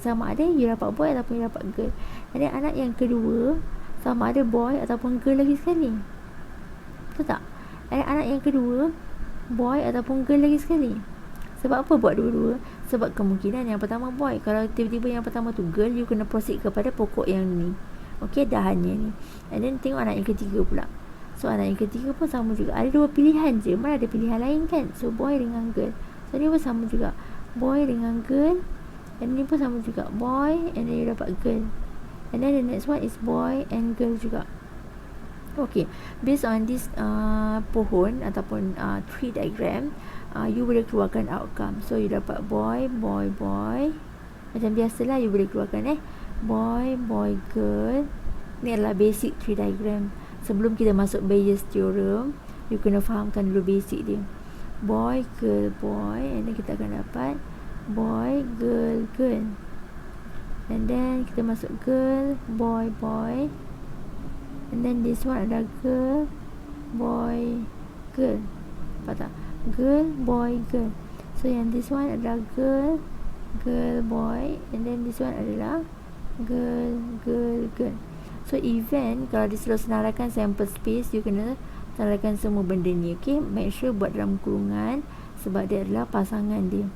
sama ada you dapat boy ataupun you dapat girl. Jadi anak yang kedua, sama ada boy ataupun girl lagi sekali. Betul tak? Anak yang kedua, boy ataupun girl lagi sekali. Sebab apa buat dua-dua? Sebab kemungkinan yang pertama boy, kalau tiba-tiba yang pertama tu girl, you kena proceed kepada pokok yang ni. Okay, dahannya ni. And then tengok anak yang ketiga pula. So anak yang ketiga pun sama juga. Ada 2 pilihan je, mana ada pilihan lain kan. So boy dengan girl. So dia pun sama juga, boy dengan girl. And ni pun sama juga, boy, and then you dapat girl. And then the next one is boy and girl juga. Okay, based on this pohon ataupun tree diagram, you boleh keluarkan outcome. So you dapat boy, boy, boy. Macam biasalah you boleh keluarkan boy, boy, girl. Ni adalah basic tree diagram. Sebelum kita masuk Bayes theorem, you kena fahamkan dulu basic dia. Boy, girl, boy, and then kita akan dapat boy, girl, girl. And then kita masuk girl, boy, boy. And then this one adalah girl, boy, girl. Nampak tak? Girl, boy, girl. So yang this one adalah girl, girl, boy. And then this one adalah girl, girl, girl. So event, kalau disuruh senaraikan sample space, you kena senaraikan semua benda ni. Okay, make sure buat dalam kurungan sebab dia adalah pasangan dia.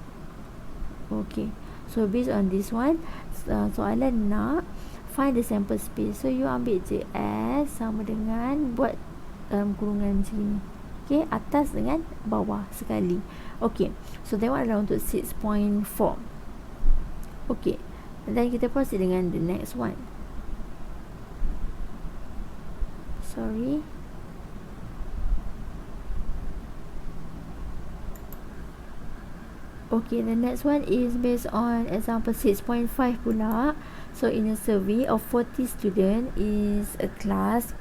Okay, so based on this one, soalan nak find the sample space. So you ambil je S sama dengan buat dalam kurungan macam ni. Okay, atas dengan bawah sekali. Okay, so that one adalah untuk 6.4. Okay, dan kita proceed dengan the next one. Sorry. Okay, the next one is based on example 6.5 pula. So in a survey of 40 students is a class,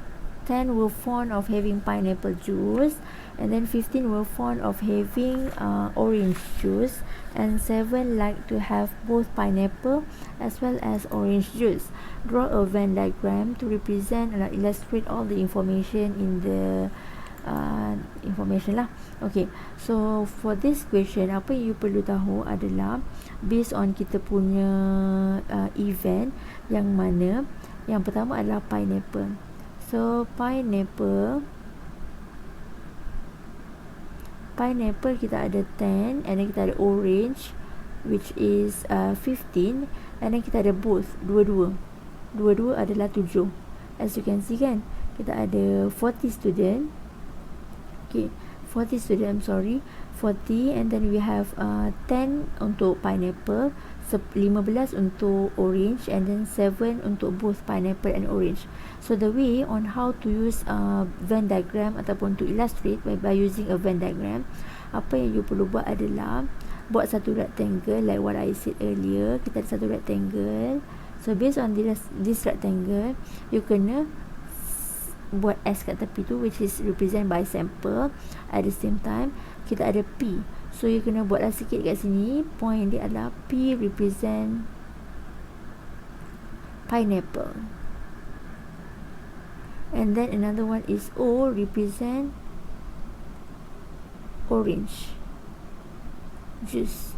10 were fond of having pineapple juice, and then 15 were fond of having orange juice, and 7 like to have both pineapple as well as orange juice. Draw a Venn diagram to represent and illustrate all the information in the information lah. Okay, so for this question, apa yang you perlu tahu adalah based on kita punya event yang mana yang pertama adalah pineapple. So pineapple kita ada 10, and then kita ada orange which is 15, and then kita ada both, dua-dua adalah 7. As you can see kan, kita ada 40 student. Okay, 40 student, 40, and then we have 10 untuk pineapple, 15 untuk orange, and then 7 untuk both pineapple and orange. So the way on how to use Venn diagram ataupun to illustrate by using a Venn diagram, apa yang you perlu buat adalah buat satu rectangle like what I said earlier. Kita ada satu rectangle. So based on this rectangle, you kena buat S kat tepi tu, which is represent by sample. At the same time, kita ada P. So you kena buatlah sikit kat sini. Point dia adalah P represent pineapple, and then another one is O represent orange juice.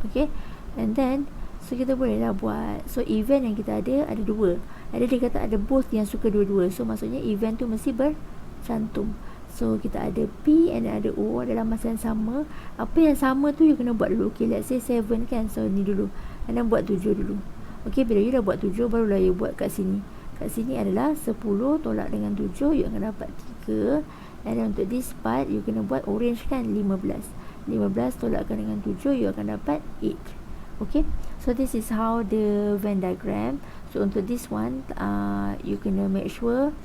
Okay, and then so kita bolehlah buat. So event yang kita ada dua. Ada dia kata ada both yang suka dua-dua. So maksudnya event tu mesti bercantum. So kita ada P and ada O dalam masa yang sama. Apa yang sama tu you kena buat dulu. Okay, let's say 7 kan. So ni dulu, and then buat 7 dulu. Okay, bila you dah buat 7, barulah you buat kat sini. Kat sini adalah 10 tolak dengan 7, you akan dapat 3. And then untuk this part, you kena buat orange kan, 15 tolakkan dengan 7, you akan dapat 8. Okay, so this is how the Venn diagram. So untuk this one, you kena make sure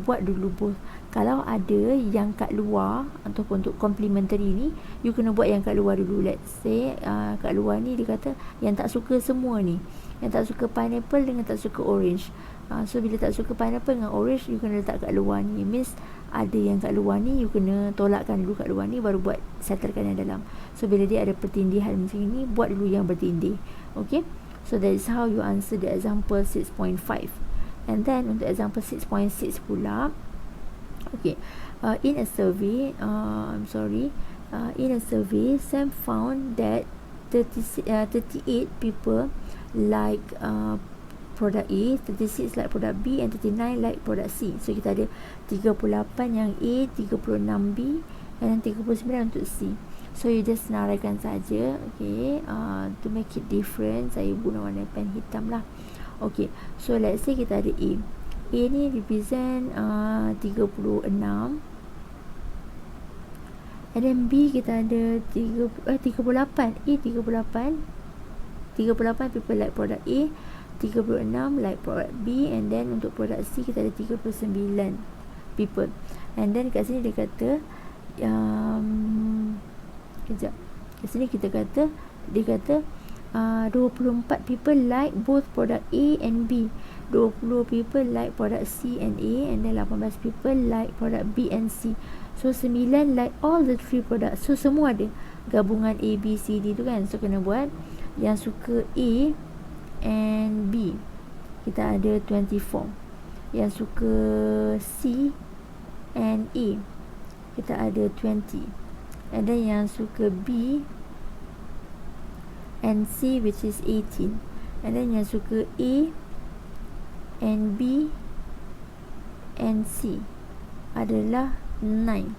buat dulu both. Kalau ada yang kat luar ataupun untuk complementary ni, you kena buat yang kat luar dulu. Let's say kat luar ni dia kata yang tak suka semua ni, yang tak suka pineapple dengan tak suka orange. So bila tak suka pineapple dengan orange, you kena letak kat luar ni. Means ada yang kat luar ni, you kena tolakkan dulu kat luar ni, baru buat settlekan yang dalam. So bila dia ada pertindihan macam ni, buat dulu yang bertindih. Okay, so that is how you answer the example 6.5. And then untuk example 6.6 pula. Okay, in a survey, in a survey, Sam found that 38 people like product A, 36 like product B, and 39 like product C. So kita ada 38 yang A, 36 B, and 39 untuk C. So you just senaraikan saja. Okay, to make it different, saya guna warna pen hitam lah. Okay, so let's say kita ada A. A ni represent 36, and then B kita ada 38. A 38 people like product A, 36 like product B, and then untuk product C kita ada 39 people. And then kat sini dia kata kejap, kat sini dia kata 24 people like both product A and B, 20 people like product C and A, and then 18 people like product B and C. So 9 like all the 3 products. So semua ada gabungan A, B, C, D tu kan. So kena buat yang suka A and B, kita ada 24. Yang suka C and A, kita ada 20. And then yang suka B and C, which is 18. And then yang suka A and B and C adalah 9.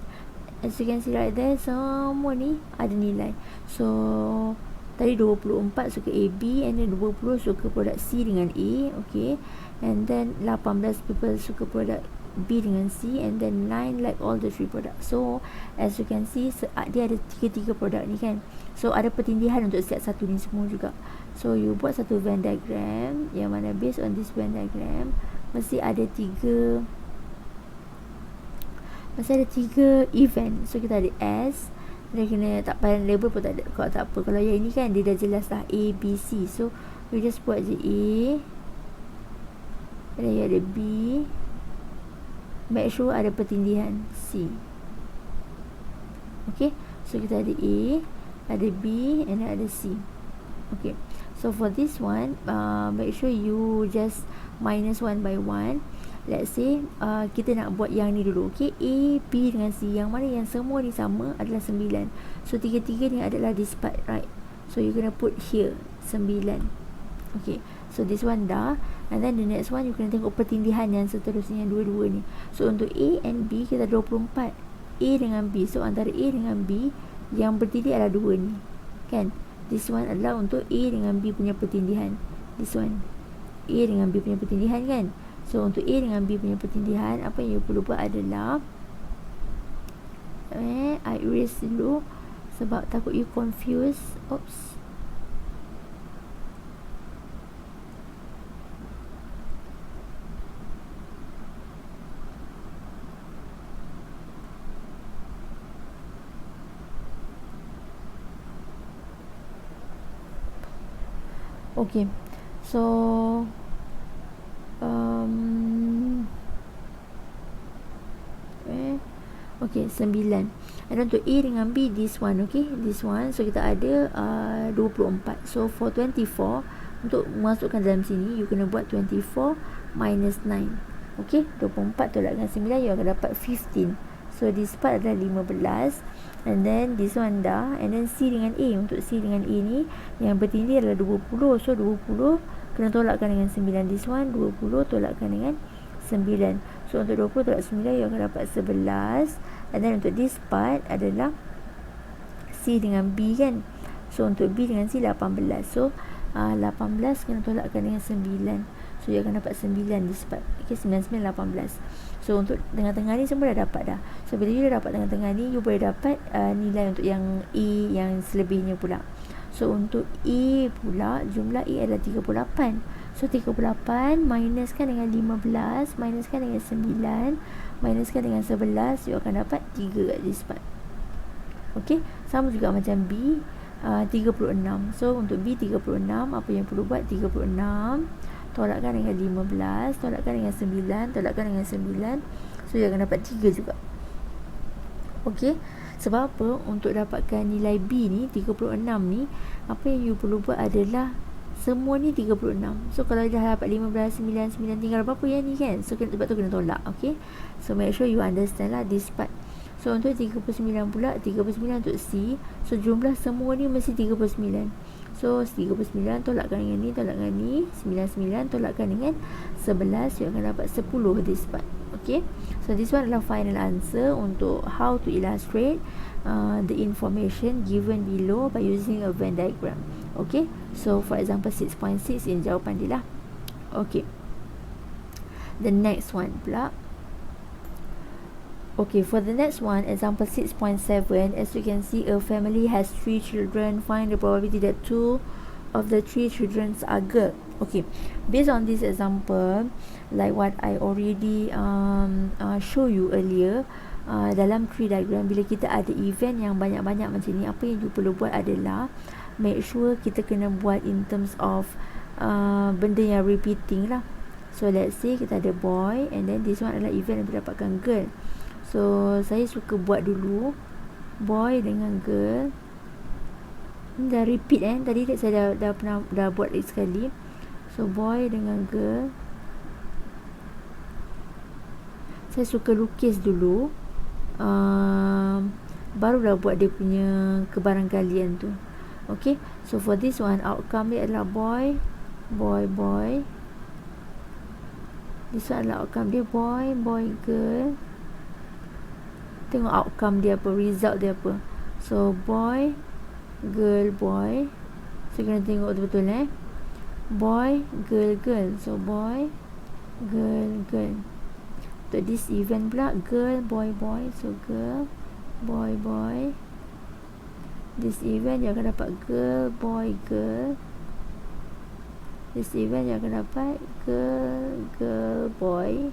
As you can see right there, semua ni ada nilai. So tadi 24 suka A, B, and then 20 suka produk C dengan A, okay. And then 18 people suka produk B dengan C, and then 9 like all the 3 products. So as you can see, dia ada 3 produk ni kan. So ada pertindihan untuk setiap satu ni semua juga. So you buat satu Venn diagram yang mana based on this Venn diagram mesti ada 3 event. So kita ada S, dia kena tak payah label pun tak ada, kalau tak apa. Kalau yang ini kan dia dah jelas lah A, B, C. So we just buat je A, dan yang ada B, make sure ada pertindihan C. Okay, so kita ada A, ada B, and ada C. Okay, so for this one, make sure you just minus 1 by 1. Let's say kita nak buat yang ni dulu. Okay, A, B dengan C, yang mana yang semua ni sama adalah 9. So 3 ni adalah this part, right? So you gonna put here 9. Okay, so this one dah. And then the next one you kena tengok pertindihan yang seterusnya, yang dua-dua ni. So untuk A and B kita 24, A dengan B. So antara A dengan B yang bertindih adalah 2 ni, kan? This one adalah untuk A dengan B punya pertindihan. This one A dengan B punya pertindihan, kan? So untuk A dengan B punya pertindihan, apa yang you perlu buat adalah I erase dulu sebab takut you confuse. Oops. Okay, so okay, 9. And untuk A dengan B, this one, okay, this one. So kita ada 24. So for 24, untuk masukkan dalam sini, you kena buat 24 minus 9. Okay, 24 tolak dengan 9, you akan dapat 15. So this part adalah 15. And then this one dah. And then C dengan A, untuk C dengan A ni yang bertindih adalah 20. So 20 kena tolakkan dengan 9. This one 20 tolakkan dengan 9. So untuk 20 tolak 9, you akan dapat 11. And then untuk this part adalah C dengan B, kan? So untuk B dengan C 18. So 18 kena tolakkan dengan 9. So you akan dapat 9 this part. Okay, 9, 9, 18. So untuk tengah-tengah ni semua dah dapat dah. So bila you dah dapat tengah-tengah ni, you boleh dapat nilai untuk yang A yang selebihnya pula. So untuk A pula, jumlah A adalah 38. So 38 minuskan dengan 15, minuskan dengan 9, minuskan dengan 11, you akan dapat 3 kat this part. Okay, sama juga macam B, 36. So untuk B 36, apa yang perlu buat? 36 tolakkan dengan 15, tolakkan dengan 9, tolakkan dengan 9. So you akan dapat 3 juga. Okay, sebab apa? Untuk dapatkan nilai B ni 36 ni, apa yang you perlu buat adalah semua ni 36. So kalau dah dapat 15, 9, 9, tinggal berapa yang ni, kan? So sebab tu kena tolak. Okay, so make sure you understand lah this part. So untuk 39 pula, 39 untuk C. So jumlah semua ni mesti 39. So 39 tolakkan dengan ni, tolak dengan ni, 99 tolakkan dengan 11, you akan dapat 10 this part. Okay, so this one adalah final answer untuk how to illustrate the information given below by using a Venn diagram. Okay, so for example 6.6 in jawapan dia lah. Okay, the next one pula. Okay, for the next one, example 6.7, as you can see, a family has 3 children. Find the probability that 2 of the 3 children are girls. Okay, based on this example, like what I already show you earlier, dalam tree diagram, bila kita ada event yang banyak-banyak macam ni, apa yang you perlu buat adalah make sure kita kena buat in terms of benda yang repeating lah. So let's say kita ada boy, and then this one adalah event yang dapatkan girl. So saya suka buat dulu boy dengan girl. Dah repeat tadi saya dah pernah buat sekali. So boy dengan girl. Saya suka lukis dulu, barulah buat dia punya kebarangkalian tu. Okay, so for this one, outcome dia adalah boy, boy, boy. This one adalah outcome dia boy, boy, girl. Tengok outcome dia apa, result dia apa. So boy, girl, boy. So kena tengok betul-betul boy, girl, girl. So boy, girl, girl. Untuk this event pula, girl, boy, boy. So girl, boy, boy. This event you akan dapat girl, boy, girl. This event you akan dapat girl, girl, boy.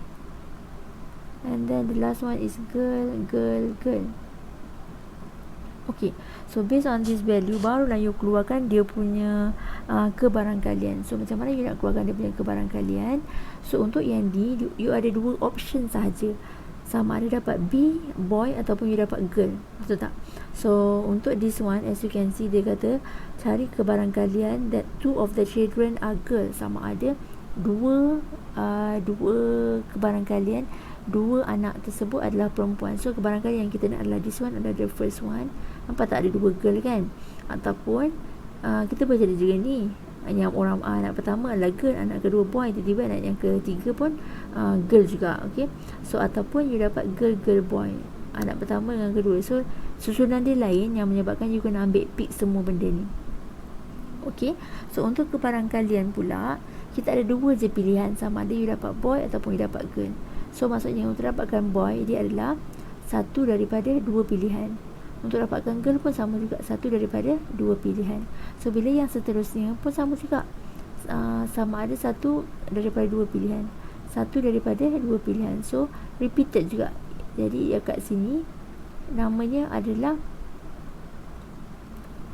And then the last one is girl, girl, girl. Okay, so based on this value, barulah you keluarkan dia punya kebarangkalian. So macam mana you nak keluarkan dia punya kebarangkalian? So untuk yang ni, you ada dua option sahaja. Sama ada dapat B, boy, ataupun you dapat girl. Betul tak? So untuk this one, as you can see, dia kata cari kebarangkalian that two of the children are girl. Sama ada dua kebarangkalian, dua anak tersebut adalah perempuan. So kebarangkalian yang kita nak adalah this one adalah the first one. Nampak tak ada dua girl kan? Ataupun kita boleh jadi juga ni, yang orang anak pertama adalah girl, anak kedua boy, tiba-tiba anak yang ketiga pun girl juga. Okay, so ataupun you dapat girl, girl, boy, anak pertama dengan kedua. So susunan dia lain yang menyebabkan you kena ambil pick semua benda ni. Okay, so untuk kebarangkalian pula, kita ada dua je pilihan, sama ada you dapat boy ataupun you dapat girl. So maksudnya untuk dapatkan boy, dia adalah satu daripada dua pilihan. Untuk dapatkan girl pun sama juga, satu daripada dua pilihan. So bila yang seterusnya pun sama juga, sama ada satu daripada dua pilihan, satu daripada dua pilihan. So repeated juga. Jadi kat sini namanya adalah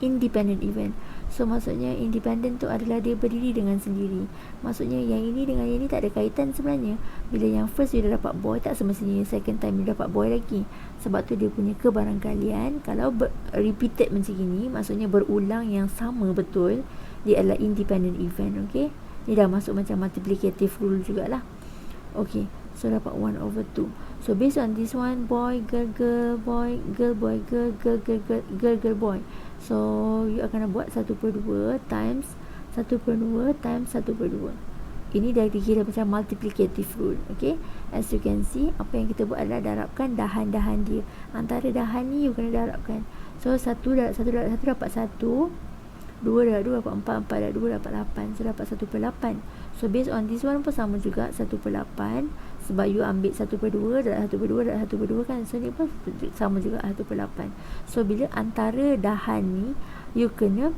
independent event. So maksudnya independent tu adalah dia berdiri dengan sendiri. Maksudnya yang ini dengan yang ini tak ada kaitan sebenarnya. Bila yang first you dah dapat boy, tak semestinya second time you dapat boy lagi. Sebab tu dia punya kebarangkalian, kalau repeated macam ini, maksudnya berulang yang sama betul, dia adalah independent event. Okay, dia dah masuk macam multiplicative rule jugalah. Okay, so dapat 1/2. So based on this one, boy, girl, girl, boy, girl, boy, girl, girl, girl, girl, girl, girl, boy. So you akan buat 1/2 times 1/2 times 1/2. Ini dah dikira macam multiplicative rule. Okay, as you can see, apa yang kita buat adalah darabkan dahan-dahan dia. Antara dahan ni you kena darabkan. So 1 dapat 1, 2 dapat 2 dapat 4, 4 dapat 2 dapat 8. So dapat 1/8. So based on this one pun sama juga, 1/8. Sebab you ambil 1/2 dapat 1/2 dapat 1/2 kan. So ni pun sama juga 1/8. So bila antara dahan ni, you kena,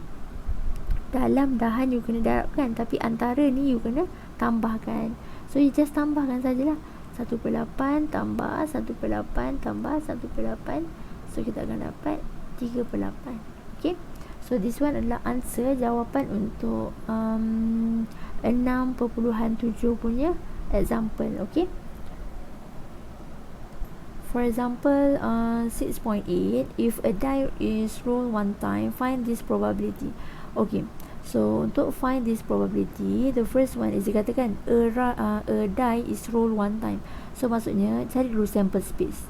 dalam dahan you kena darabkan, tapi antara ni you kena tambahkan. So you just tambahkan sajalah, 1/8 tambah 1/8 tambah 1/8. So kita akan dapat 3/8. Okay, so this one adalah answer, jawapan untuk 6.7 punya example. Okay, for example 6.8, if a die is rolled one time, find this probability. Okay, so untuk find this probability, the first one is dikatakan a die is rolled one time. So maksudnya cari dulu sample space.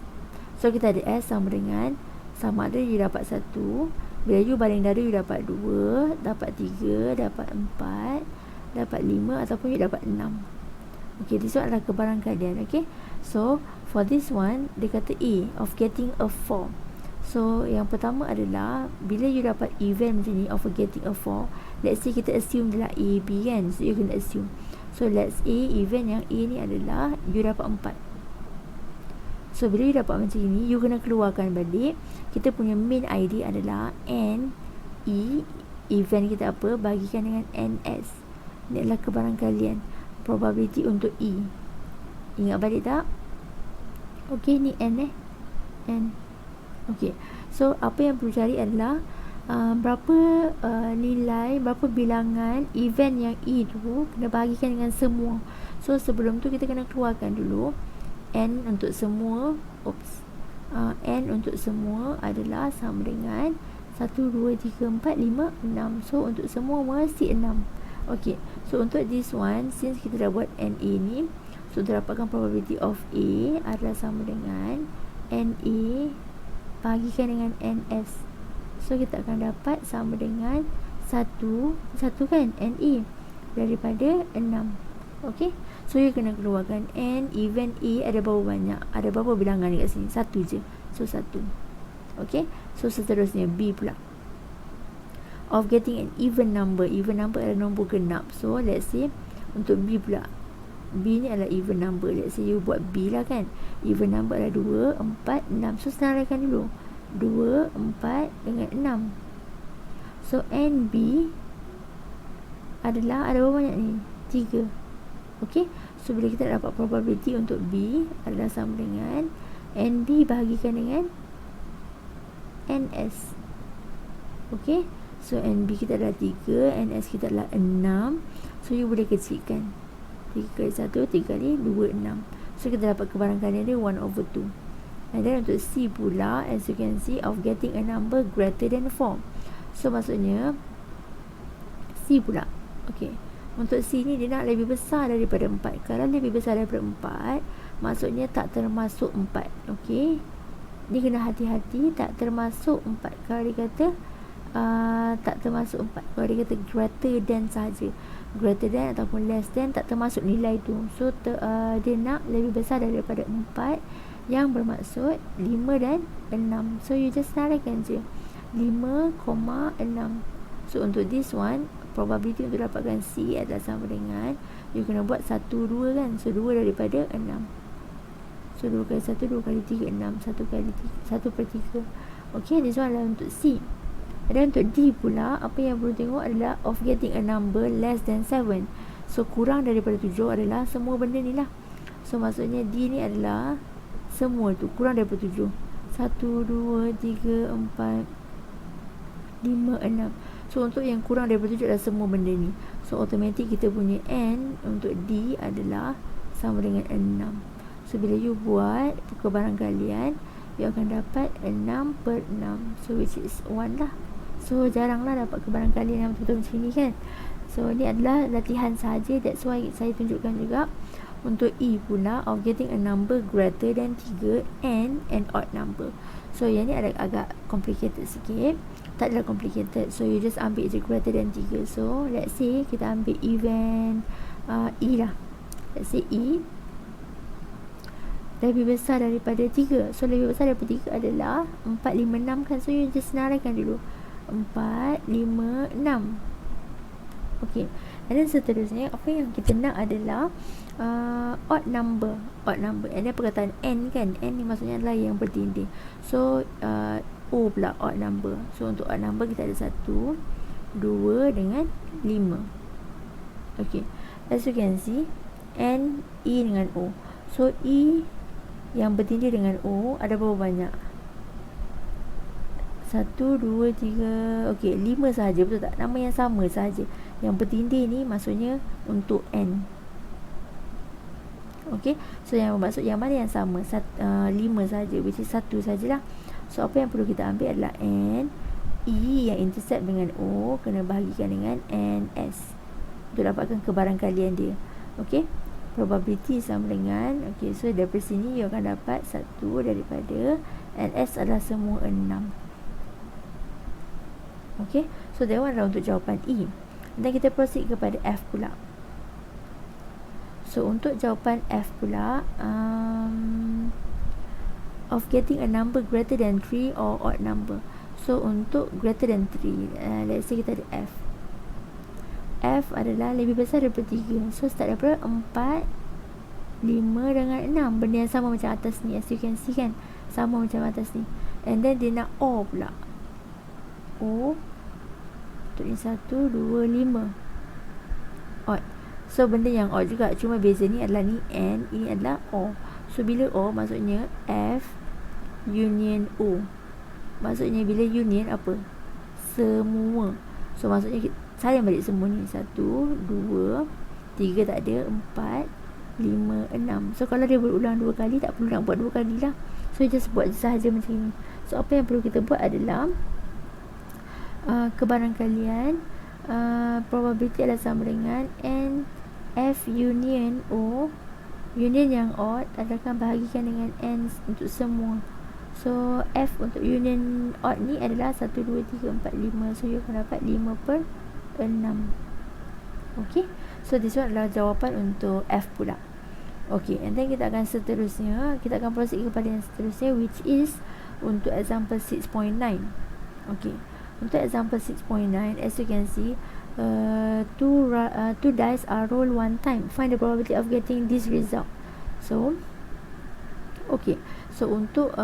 So kita ada S sama dengan, sama ada you dapat 1, bila you baling dada you dapat 2, dapat 3, dapat 4, dapat 5, ataupun you dapat 6. Okay, this one adalah kebarangkalian. Okay, so for this one, dia kata A of getting a 4. So yang pertama adalah bila you dapat event macam ni of getting a 4, let's say kita assume adalah A, B kan. So you kena assume, so let's say event yang A ni adalah you dapat 4. So bila you dapat macam ni, you kena keluarkan balik. Kita punya main ID adalah N E, event kita apa, bagikan dengan NS. Ini adalah kebarangkalian. Probability untuk E. Ingat balik tak? Okey, ni N N. Okey. So, apa yang perlu cari adalah berapa nilai, berapa bilangan event yang E tu kena bahagikan dengan semua. So, sebelum tu kita kena keluarkan dulu N untuk semua. N untuk semua adalah sama dengan 1, 2, 3, 4, 5, 6. So, untuk semua mesti 6. Okey. So, untuk this one, since kita dah buat NA ni, so, kita dapatkan probability of A adalah sama dengan NA bahagikan dengan NS. So, kita akan dapat sama dengan 1 kan, NA daripada 6. Okey. So, you kena keluarkan N event A ada berapa banyak? Ada berapa bilangan dekat sini? 1 je. So, 1. Okey. So, seterusnya B pula. Of getting an even number. Even number adalah nombor genap. So, let's say untuk B pula. B ni adalah even number. Let's say you buat B lah kan. Even number adalah 2, 4, 6. So, senaraikan dulu. 2, 4 dengan 6. So, NB adalah ada berapa banyak ni? 3. Okey. So, bila kita dapat probability untuk B adalah sama dengan NB bahagikan dengan NS. Okey. So, NB kita adalah 3, NS kita adalah 6. So, you boleh kecilkan. 3 kali 1, 3 kali 2, 6. So, kita dapat kebarangkalian dia 1/2. And then untuk C pula, as you can see, of getting a number greater than 4. So, maksudnya C pula. Okey. Untuk C ni dia nak lebih besar daripada 4. Kalau lebih besar daripada 4, maksudnya tak termasuk 4. Okey. Ni kena hati-hati, tak termasuk 4. Kalau dia kata tak termasuk 4. Kalau dia kata greater than saja, greater than ataupun less than, tak termasuk nilai tu. So dia nak lebih besar daripada 4, yang bermaksud 5 dan 6. So you just senaraikan je 5,6. So untuk this one, probability untuk dapatkan C adalah sama dengan, you kena buat 1, 2 kan. So 2 daripada 6. So 2 kali 1, 2 kali 3, 6. 1 kali 3, 1/3. Okay, this one adalah untuk C. Dan untuk D pula, apa yang perlu tengok adalah of getting a number less than 7. So kurang daripada 7 adalah semua benda ni lah. So maksudnya D ni adalah semua tu kurang daripada 7. 1, 2, 3, 4, 5, 6. So untuk yang kurang daripada 7 adalah semua benda ni. So automatic kita punya N untuk D adalah sama dengan 6. So bila you buat kebarangkalian, you akan dapat 6/6. So which is 1 lah. So jaranglah dapat kebarangkalian yang betul-betul macam ni kan. So ni adalah latihan saja. That's why saya tunjukkan juga untuk E pula, of getting a number greater than 3 and an odd number. So yang ni agak complicated sikit. Tak adalah complicated. So you just ambil je greater than 3. So let's say kita ambil event E lah. Let's say E lebih besar daripada 3. So lebih besar daripada 3 adalah 4, 5, 6 kan. So you just senaraikan dulu 4, 5, 6. Okay. And then seterusnya, apa yang kita nak adalah odd number. Odd number. And then perkataan N kan. N ni maksudnya adalah yang bertindih. So O pula odd number. So untuk odd number kita ada 1, 2 dengan 5. Okay. As you can see, N, E dengan O. So E yang bertindih dengan O ada berapa banyak? 1, 2, 3. Okay, 5 sahaja, betul tak? Nama yang sama sahaja. Yang bertindih ni maksudnya untuk N. Okay. So yang bermaksud yang mana yang sama? 5 sahaja, which is 1 sajalah. So apa yang perlu kita ambil adalah N. E yang intercept dengan O kena bahagikan dengan NS untuk dapatkan kebarangkalian dia. Okay. Probability sama dengan, okay, so dari sini you akan dapat 1 daripada NS adalah semua 6. Okay. So that one adalah untuk jawapan E. Dan kita proceed kepada F pula. So untuk jawapan F pula, of getting a number greater than 3 or odd number. So untuk greater than 3, let's say kita ada F. F adalah lebih besar daripada 3. So start daripada 4, 5 dengan 6. Benda yang sama macam atas ni. As you can see kan, sama macam atas ni. And then dia nak O pula. O untuk ni 1, 2, 5. odd. So benda yang odd juga, cuma beza ni adalah ni N, ini adalah O. So bila O maksudnya F union O. Maksudnya bila union apa? Semua. So maksudnya sayang balik semua ni. 1, 2, 3 tak ada, 4, 5, 6. So kalau dia berulang 2 kali, tak perlu nak buat 2 kali lah. So just buat sahaja macam ni. So apa yang perlu kita buat adalah kebarangkalian probability adalah sama dengan N F union O. Union yang odd akan bahagikan dengan N untuk semua. So F untuk union odd ni adalah 1, 2, 3, 4, 5. So you akan dapat 5/6. Okay, so this one adalah jawapan untuk F pula. Okay, and then kita akan seterusnya, kita akan proceed kepada yang seterusnya, which is untuk example 6.9. Okay, untuk example 6.9, as you can see, two dice are rolled one time. Find the probability of getting this result. So okay, so untuk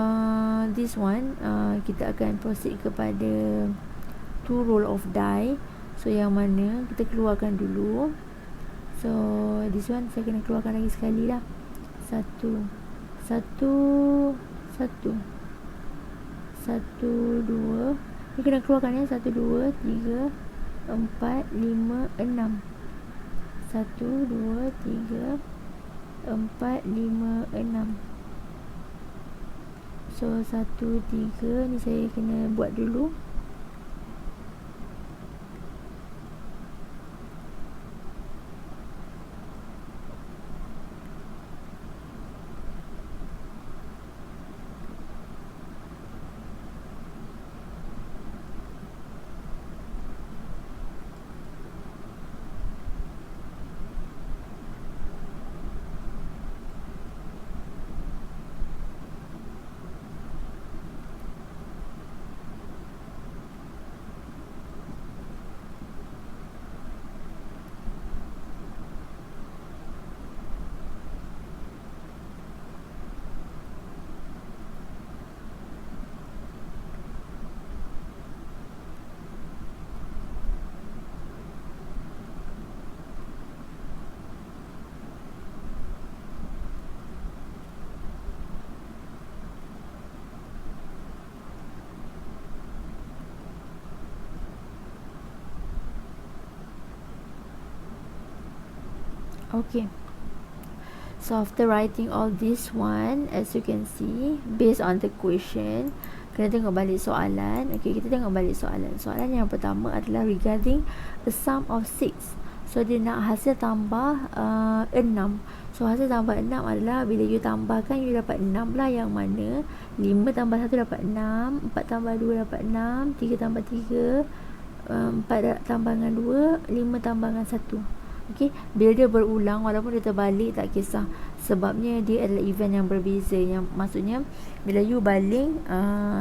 this one, kita akan proceed kepada two roll of die. So yang mana kita keluarkan dulu. So this one saya kena keluarkan lagi sekali lah. 1 2 ni kena keluarkan ya. 1 2 3 4 5 6. 1 2 3 4 5 6. So 1 3 ni saya kena buat dulu. Okay, so after writing all this one, as you can see, based on the question, kena tengok balik soalan. Okay, kita tengok balik soalan. Soalan yang pertama adalah regarding a sum of 6. So dia nak hasil tambah 6. So hasil tambah 6 adalah bila you tambahkan, you dapat 6 lah, yang mana 5 tambah 1 dapat 6, 4 tambah 2 dapat 6, 3 tambah 3, 4 tambah dengan 2, 5 tambah dengan 1. Okay, bila dia berulang, walaupun dia terbalik tak kisah, sebabnya dia adalah event yang berbeza. Yang maksudnya bila you baling,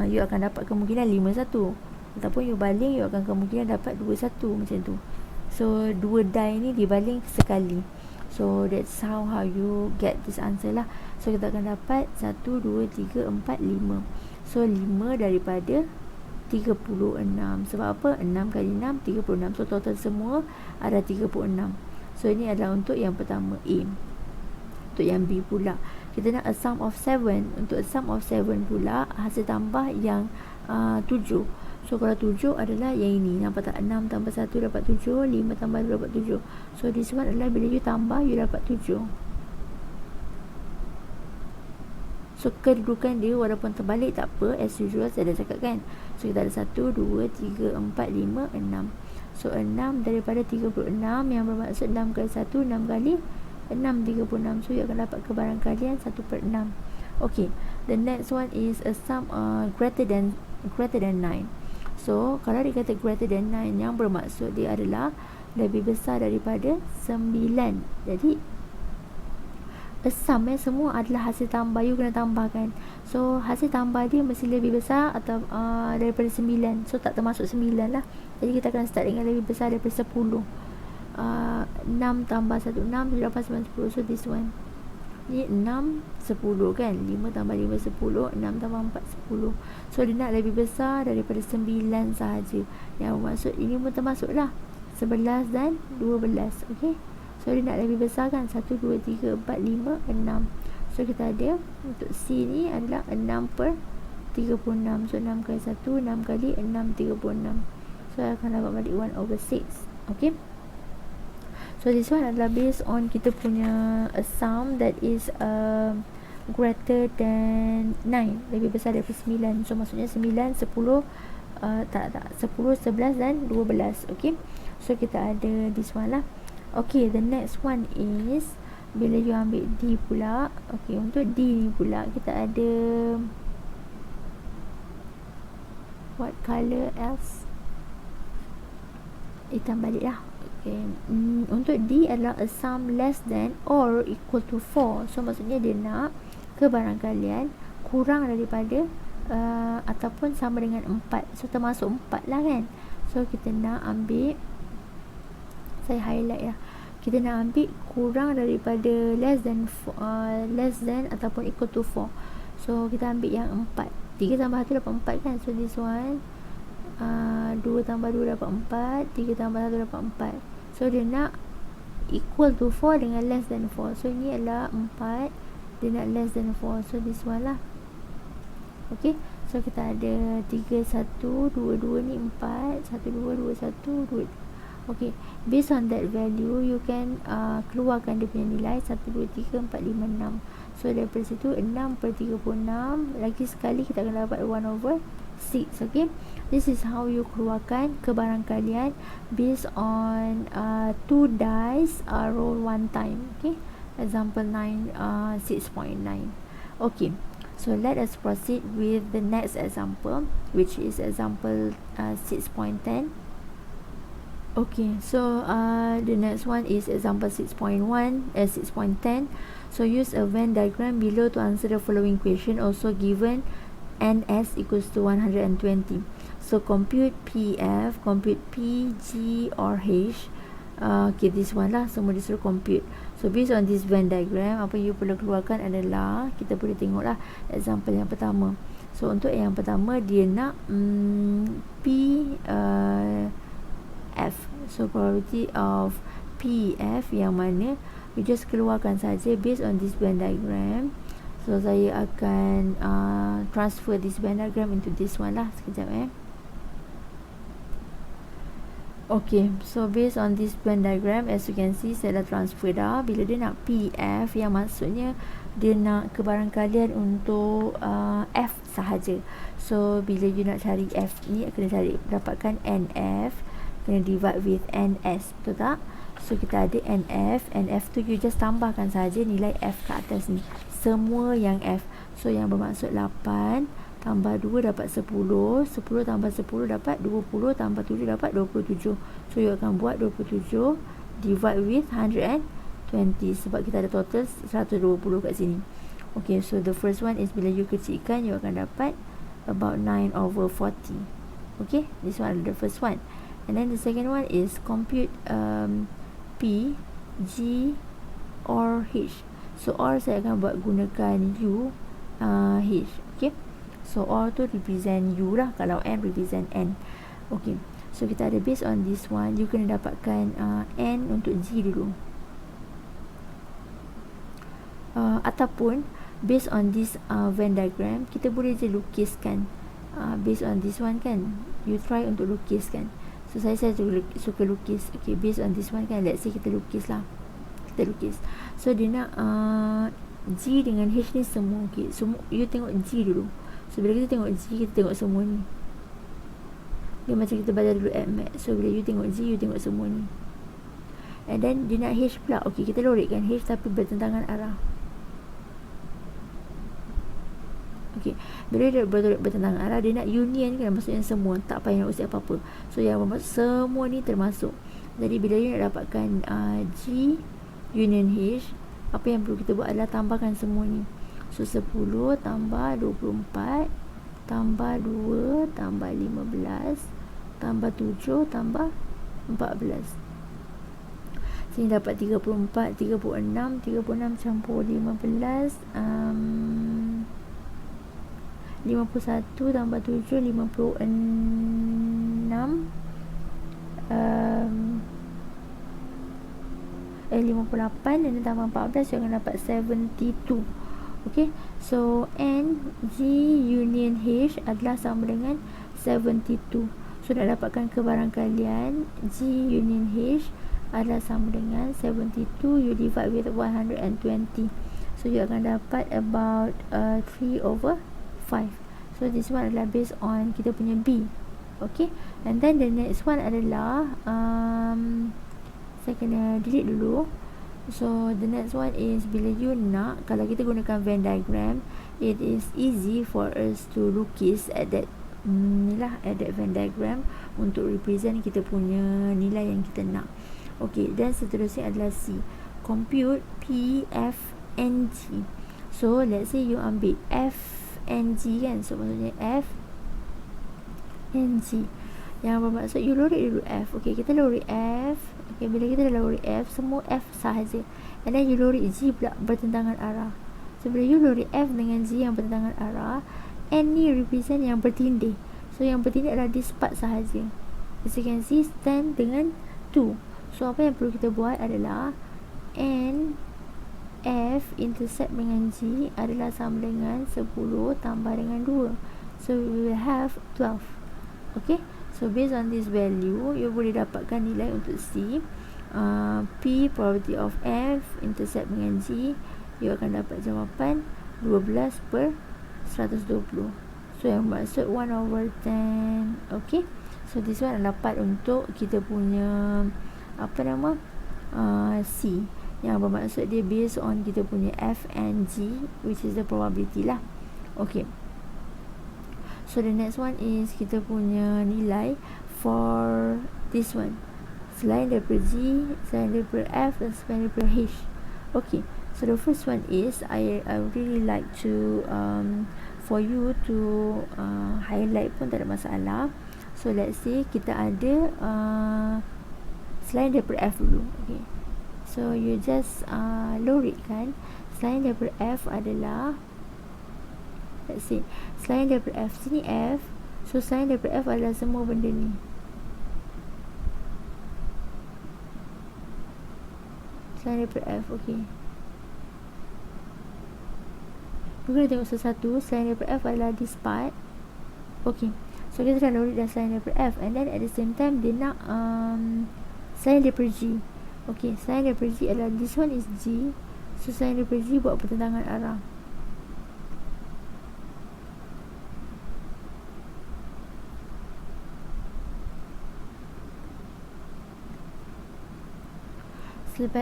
you akan dapat kemungkinan 5-1, ataupun you baling, you akan kemungkinan dapat 2-1, macam tu. So 2 die ni dibaling sekali. So that's how you get this answer lah. So kita akan dapat 1, 2, 3, 4, 5. So 5 daripada 36. Sebab apa? 6 kali 6 36. So total semua ada 36. So ini adalah untuk yang pertama, A. Untuk yang B pula, kita nak a sum of 7. Untuk a sum of 7 pula, hasil tambah yang 7. So kalau 7 adalah yang ini, nampak tak? 6 tambah 1 dapat 7, 5 tambah 2 dapat 7. So this one adalah bila you tambah, you dapat 7. So kedudukan dia walaupun terbalik tak apa, as usual saya dah cakap kan. So kita ada 1, 2, 3, 4, 5, 6. So 6 daripada 36, yang bermaksud 6 kali 1, 6 kali 6, 36. So you akan dapat kebarangkalian 1/6. Okay, the next one is a sum greater than 9. So kalau dia kata greater than 9, yang bermaksud dia adalah lebih besar daripada 9. Jadi a sum semua adalah hasil tambah, you kena tambahkan. So hasil tambah dia mesti lebih besar atau daripada 9. So tak termasuk 9 lah. Jadi kita akan start dengan lebih besar daripada 10. 6 tambah 1 6, 7 8 9 10. So this one ni 6 10 kan, 5 tambah 5 10, 6 tambah 4 10. So dia nak lebih besar daripada 9 sahaja. Yang bermaksud ini pun termasuk lah 11 dan 12. Okey, so dia nak lebih besar kan, 1, 2, 3, 4, 5, 6. So kita ada untuk C ni adalah 6 per 36. So 6 kali 1, 6 kali 6, 36. So akan dapat balik 1/6. Okay, so this one adalah based on kita punya a sum that is greater than 9, lebih besar daripada 9. So maksudnya 9, 10, 10, 11 dan 12. Okay, so kita ada this one lah. Okay, the next one is bila you ambil D pula. Okay, untuk D ni pula kita ada what color else? Hitam balik lah. Okay. Untuk D adalah a sum less than or equal to 4. So maksudnya dia nak kebarangkalian kurang daripada ataupun sama dengan 4. So termasuk 4 lah kan. So kita nak ambil, saya highlight lah, kita nak ambil kurang daripada less than ataupun equal to 4. So kita ambil yang 4. 3 tambah 1 dapat 4 kan. So this one 2 tambah 2 dapat 4, 3 tambah 1 dapat 4. So dia nak equal to 4 dengan less than 4. So ini adalah 4, dia nak less than 4. So this one lah. Okay, so kita ada 3, 1, 2, 2 ni 4, 1, 2, 2, 1, 2. Okay, based on that value you can keluarkan dia punya nilai 1, 2, 3, 4, 5, 6. So daripada situ 6 per 36, lagi sekali kita akan dapat 1/6. Okay, this is how you keluarkan kebarangkalian based on 2 dice roll 1 time. Okay, example 9, 6.9. Okay, so let us proceed with the next example, which is example 6.10. Okay, so the next one is example 6.1 6.10. So use a Venn diagram below to answer the following question, also given NS equals to 120. So compute PF, compute P, G or H. Okay, this one lah, semua disuruh compute. So based on this Venn diagram, apa you perlu keluarkan adalah, kita boleh tengok lah example yang pertama. So untuk yang pertama dia nak P F. So probability of PF yang mana you just keluarkan saja based on this Venn diagram. So saya akan transfer this Venn diagram into this one lah. Sekejap Okay, so based on this Venn diagram, as you can see, saya dah transfer dah. Bila dia nak PF, yang maksudnya dia nak kebarangkalian untuk F sahaja. So bila you nak cari F ni, kena cari dapatkan NF, kena divide with NS, betul tak? So kita ada NF tu you just tambahkan saja nilai F kat atas ni, semua yang F. So yang bermaksud 8 tambah 2 dapat 10, 10 tambah 10 dapat 20, tambah 7 dapat 27. So you akan buat 27 divide with 120, sebab kita ada total 120 kat sini. Okay, so the first one is bila you kecilkan, you akan dapat about 9/40. Okay, this one the first one. And then the second one is compute P, G or H. So or saya akan buat gunakan U, H. Okay, so or tu represent U lah, kalau N represent N. Okay, so kita ada based on this one, you kena dapatkan N untuk G dulu, ataupun based on this Venn diagram, kita boleh je lukiskan based on this one kan. You try untuk lukiskan. So saya suka lukis. Okay, based on this one kan, let's say kita lukis lah, kita lukis. So dia nak G dengan H ni semua. Okay, semua you tengok G dulu. So bila kita tengok G, kita tengok semua ni. Dia macam kita belajar dulu at math. So bila you tengok G, you tengok semua ni. And then dia nak H pula. Okay, kita lorikkan H tapi bertentangan arah. Okay, bila dia bertentangan arah, dia nak union kan, maksudnya semua, tak payah nak usik apa-apa. So yang bermaksud semua ni termasuk. Jadi bila you nak dapatkan G union H, apa yang perlu kita buat adalah tambahkan semua ni. So 10 tambah 24 tambah 2 tambah 15 tambah 7 tambah 14. Sini dapat 34, 36 campur 15, 51 tambah 7, 56, 58 dan tambah 14 you akan dapat 72. Okay, so N G union H adalah sama dengan 72. So nak dapatkan kebarangkalian G union H adalah sama dengan 72, you divide with 120. So you akan dapat about 3/5. So this one adalah based on kita punya B. Okay, and then the next one adalah saya kena delete dulu. So the next one is bila you nak, kalau kita gunakan Venn diagram, it is easy for us to lukis at that at that Venn diagram untuk represent kita punya nilai yang kita nak. Okay, dan seterusnya adalah C, compute P, F, N, G. So let's say you ambil F, N, G kan, so maksudnya F, N, G yang bermaksud you lorek dulu F. Okay, kita lorek F. Okay, bila kita dah lorek F, semua F sahaja, and then you lorek G pula bertentangan arah. So bila you lorek F dengan G yang bertentangan arah, N ni represent yang bertindih. So yang bertindih adalah this part sahaja. As you can see, stand dengan 2. So apa yang perlu kita buat adalah N F intercept dengan G adalah sama dengan 10 tambah dengan 2. So we will have 12. Okay, so based on this value, you boleh dapatkan nilai untuk C. P, probability of F intercept dengan G, you akan dapat jawapan 12/120. So yang maksud 1/10. Okay, so this one adalah part untuk kita punya C, yang bermaksud dia based on kita punya F and G, which is the probability lah. Okay, so the next one is kita punya nilai for this one, selain daripada G, selain daripada F dan selain daripada H. Okay, so the first one is I really like to for you to highlight pun tak ada masalah. So let's say kita ada selain daripada F dulu. Okay, so you just lorek kan, selain daripada F adalah, let's see, selain daripada F, sini F, so selain daripada F adalah semua benda ni. Selain daripada F. Okay, kita kena tengok satu-satu. Selain daripada F adalah this part. Okay, so kita dah lorek dah selain daripada F, and then at the same time dia nak selain daripada G. Okay, selain daripada G adalah this one is G. So selain daripada G buat pertentangan arah.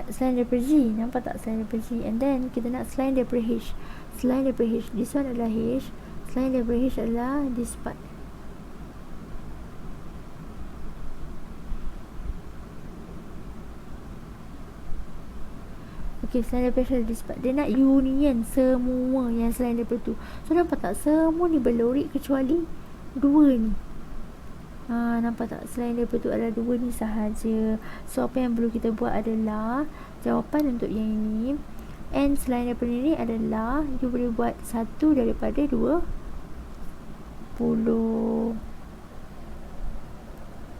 Selain daripada G, nampak tak selain daripada G, and then kita nak selain daripada H. Selain daripada H, this one adalah H. Selain daripada H adalah this part. Okay, selain daripada H adalah this part. Dia nak union semua yang selain daripada tu. So nampak tak, semua ni berlorek kecuali dua ni. Nampak tak, selain daripada tu adalah dua ni sahaja. So apa yang perlu kita buat adalah jawapan untuk yang ini, and selain daripada ni adalah you boleh buat 1 daripada 20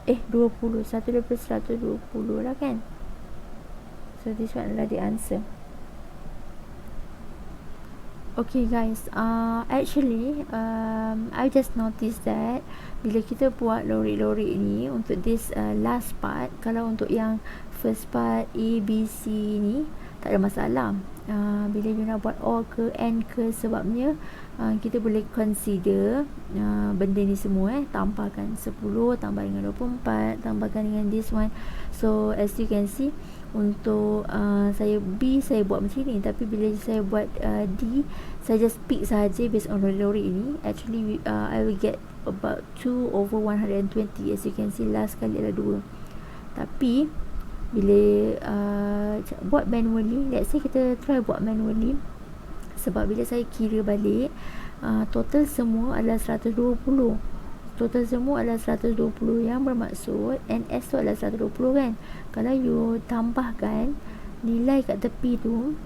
1 daripada 120 lah kan. So this one adalah the answer. Okay guys, actually I just noticed that bila kita buat lorek-lorek ni untuk this last part, kalau untuk yang first part A, B, C ni tak ada masalah. Bila you nak buat O ke N ke, sebabnya kita boleh consider benda ni semua tambahkan 10, tambah dengan 24, tambahkan dengan this one. So as you can see, untuk saya B saya buat macam ni, tapi bila saya buat D, saya just pick sahaja based on lorek ini. Actually I will get about 2/120. As you can see, last kali adalah 2. Tapi bila buat manually, let's say kita try buat manually, sebab bila saya kira balik, total semua adalah 120. Total semua adalah 120, yang bermaksud NS tu adalah 120 kan. Kalau you tambahkan nilai kat tepi tu,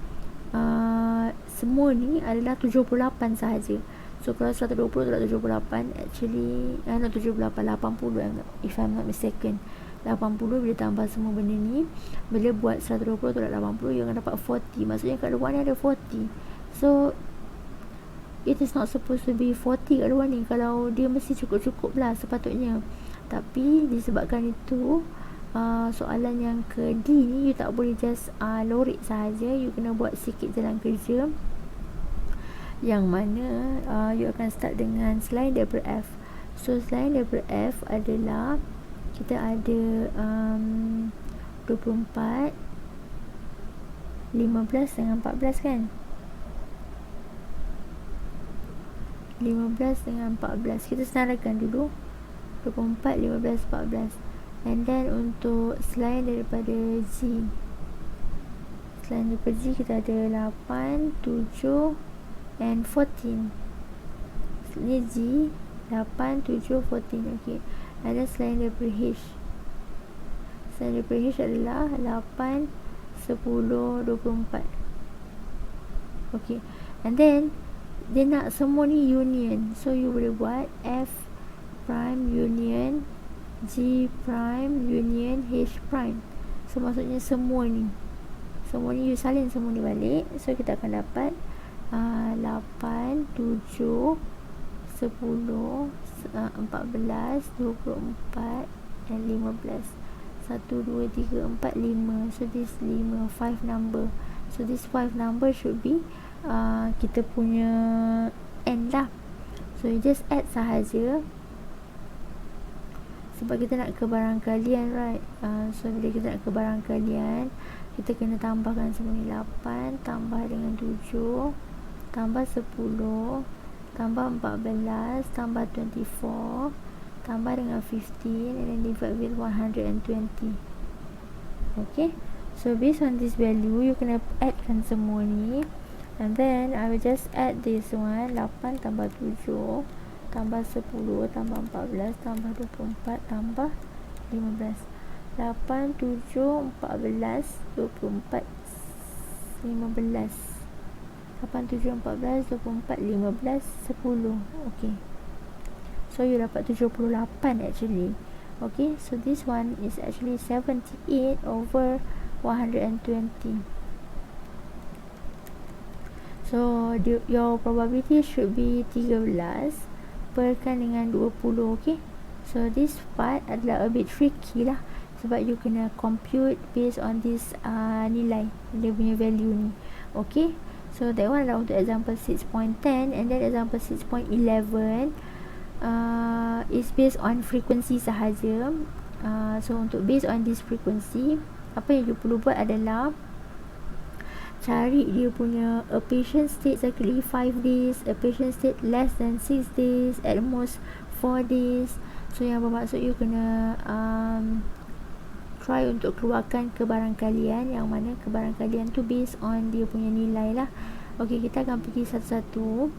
semua ni adalah 78 sahaja. So kalau 120 tak 78, actually not 78, 80 if I'm not mistaken. 80 bila tambah semua benda ni, bila buat 120 tolak 80, you akan dapat 40. Maksudnya kat luar ni ada 40. So it is not supposed to be 40 kat luar ni. Kalau dia mesti cukup-cukup lah sepatutnya. Tapi disebabkan itu soalan yang ke D ni, you tak boleh just lorek sahaja. You kena buat sikit jalan kerja, yang mana you akan start dengan selain daripada F. So selain daripada F adalah kita ada 24, 15 dengan 14 kan. 15 dengan 14 kita senaraikan dulu. 24, 15, 14. And then untuk selain daripada G, selain daripada G kita ada 8, 7 and 14. Ini G, 8, 7, 14. Okay. Ada selain daripada H. Selain daripada H adalah 8, 10, 24. Okay. And then dia nak semua ni union. So you boleh buat F prime union G prime union H prime. So maksudnya semua ni you salin semua ni balik. So kita akan dapat 8, 7, 10, 14, 24 dan 15. 1, 2, 3, 4, 5. So this 5 number. So this 5 number should be kita punya N lah. So you just add sahaja, sebab kita nak ke barangkalian, right? So bila kita nak ke barangkalian, kita kena tambahkan semua ni. 8 tambah dengan 7 tambah 10 tambah 14 tambah 24 tambah dengan 15 and then divide with 120. Okay, so based on this value, you kena addkan semua ni. And then I will just add this one. 8 tambah 7 tambah 10 tambah 14 tambah 24 tambah 15. 8, 7, 14, 24, 15. 8, 7, 14, 24, 15, 10. Okay, so you dapat 78 actually. Okay, so this one is actually 78 over 120. So your probability should be 13 perkan dengan 20. Okay, so this part adalah a bit tricky lah, sebab you kena compute based on this nilai dia punya value ni. Okay, so that one adalah untuk example 6.10, and then example 6.11 is based on frequency sahaja. So untuk based on this frequency, apa yang you perlu buat adalah cari dia punya a patient state exactly 5 days, a patient state less than 6 days, at most 4 days. So yang bermaksud you kena try untuk keluarkan kebarangkalian, yang mana kebarangkalian tu based on dia punya nilai lah. Okay, kita akan pergi satu-satu.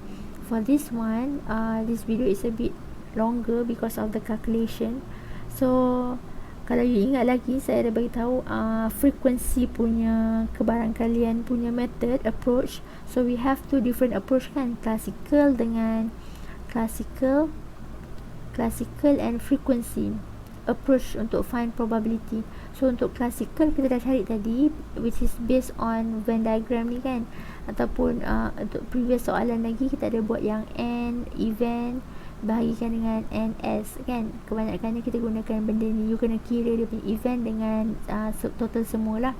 For this one, this video is a bit longer because of the calculation. So kalau you ingat lagi, saya ada bagi tahu frequency punya kebarangkalian punya method approach. So we have two different approach kan, classical dengan classical and frequency approach untuk find probability. So untuk classical kita dah cari tadi, which is based on Venn diagram ni kan, ataupun untuk previous soalan lagi kita ada buat yang N event bahagikan dengan NS kan. Kebanyakannya kita gunakan benda ni. You kena kira dia punya event dengan total semualah.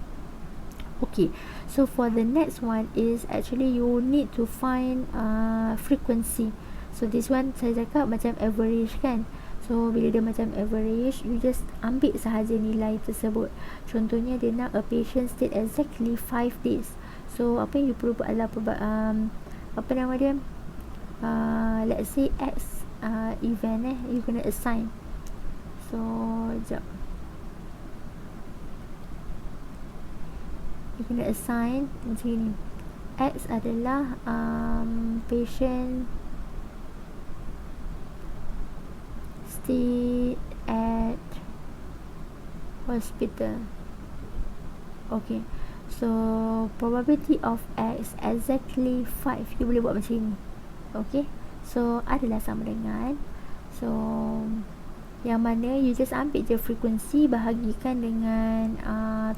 Okay, so for the next one is actually you need to find frequency. So this one saya cakap macam average kan. So bila dia macam average, you just ambil sahaja nilai tersebut. Contohnya dia nak a patient state exactly 5 days. So apa yang you perlu buat adalah apa nama dia, let's say X event you kena assign. So jap, you kena assign macam ni. X adalah patient stay at hospital. Okay, so probability of X exactly 5. You boleh buat macam ni. Okay, so adalah sama dengan, so yang mana you just ambil je frekuensi, bahagikan dengan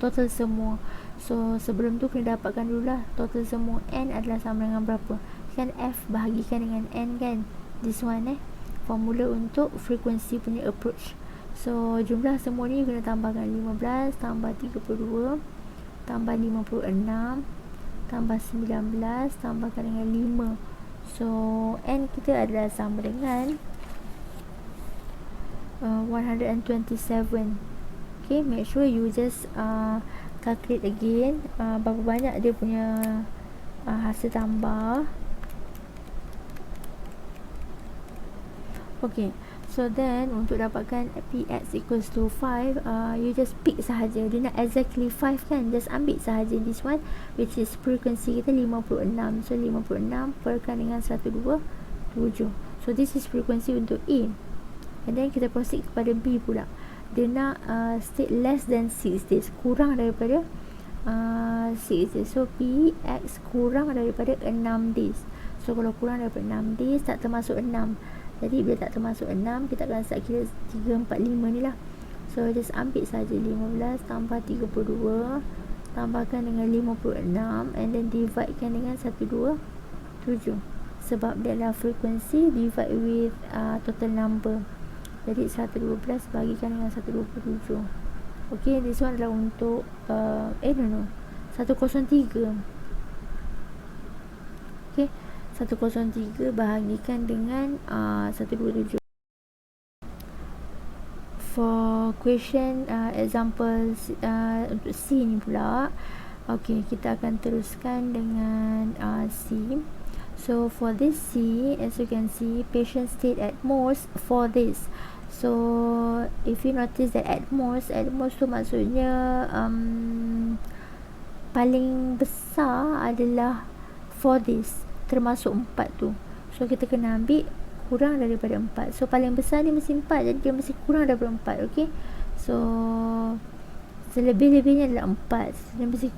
total semua. So sebelum tu kena dapatkan dululah total semua n adalah sama dengan berapa, kan f bahagikan dengan n kan, this one formula untuk frekuensi punya approach. So jumlah semua ni kena tambahkan 15 tambah 32 tambah 56 tambah 19 tambahkan dengan 5. So n kita adalah sama dengan 127. Okay, make sure you just calculate again berapa banyak dia punya hasil tambah. Okay, so then untuk dapatkan px equals to 5, you just pick sahaja. Dia nak exactly 5 kan, just ambil sahaja this one, which is frekuensi kita 56. So 56 perkan dengan 127. So this is frekuensi untuk A. And then kita proceed kepada B pula. Dia nak state less than 6 days, kurang daripada 6 days. So px kurang daripada 6 days. So kalau kurang daripada 6 days, tak termasuk 6. Jadi bila tak termasuk 6, kita akan start kira 3, 4, 5 ni lah. So just ambil saja 15 tambah 32 tambahkan dengan 56 and then dividekan dengan 127. Sebab dia adalah frekuensi divide with total number. Jadi 112 bagikan dengan 127. Okay, this one adalah untuk 103. Okay, 103 bahagikan dengan 127. For question example untuk C ni pula, okay, kita akan teruskan dengan C. So for this C, as you can see, patient stayed at most 4 days. So if you notice that at most tu maksudnya paling besar adalah 4 days, termasuk 4 tu. So kita kena ambil kurang daripada 4. So paling besar dia mesti 4, jadi dia mesti kurang daripada 4. Okay, so selebih-lebihnya adalah 4, dia mesti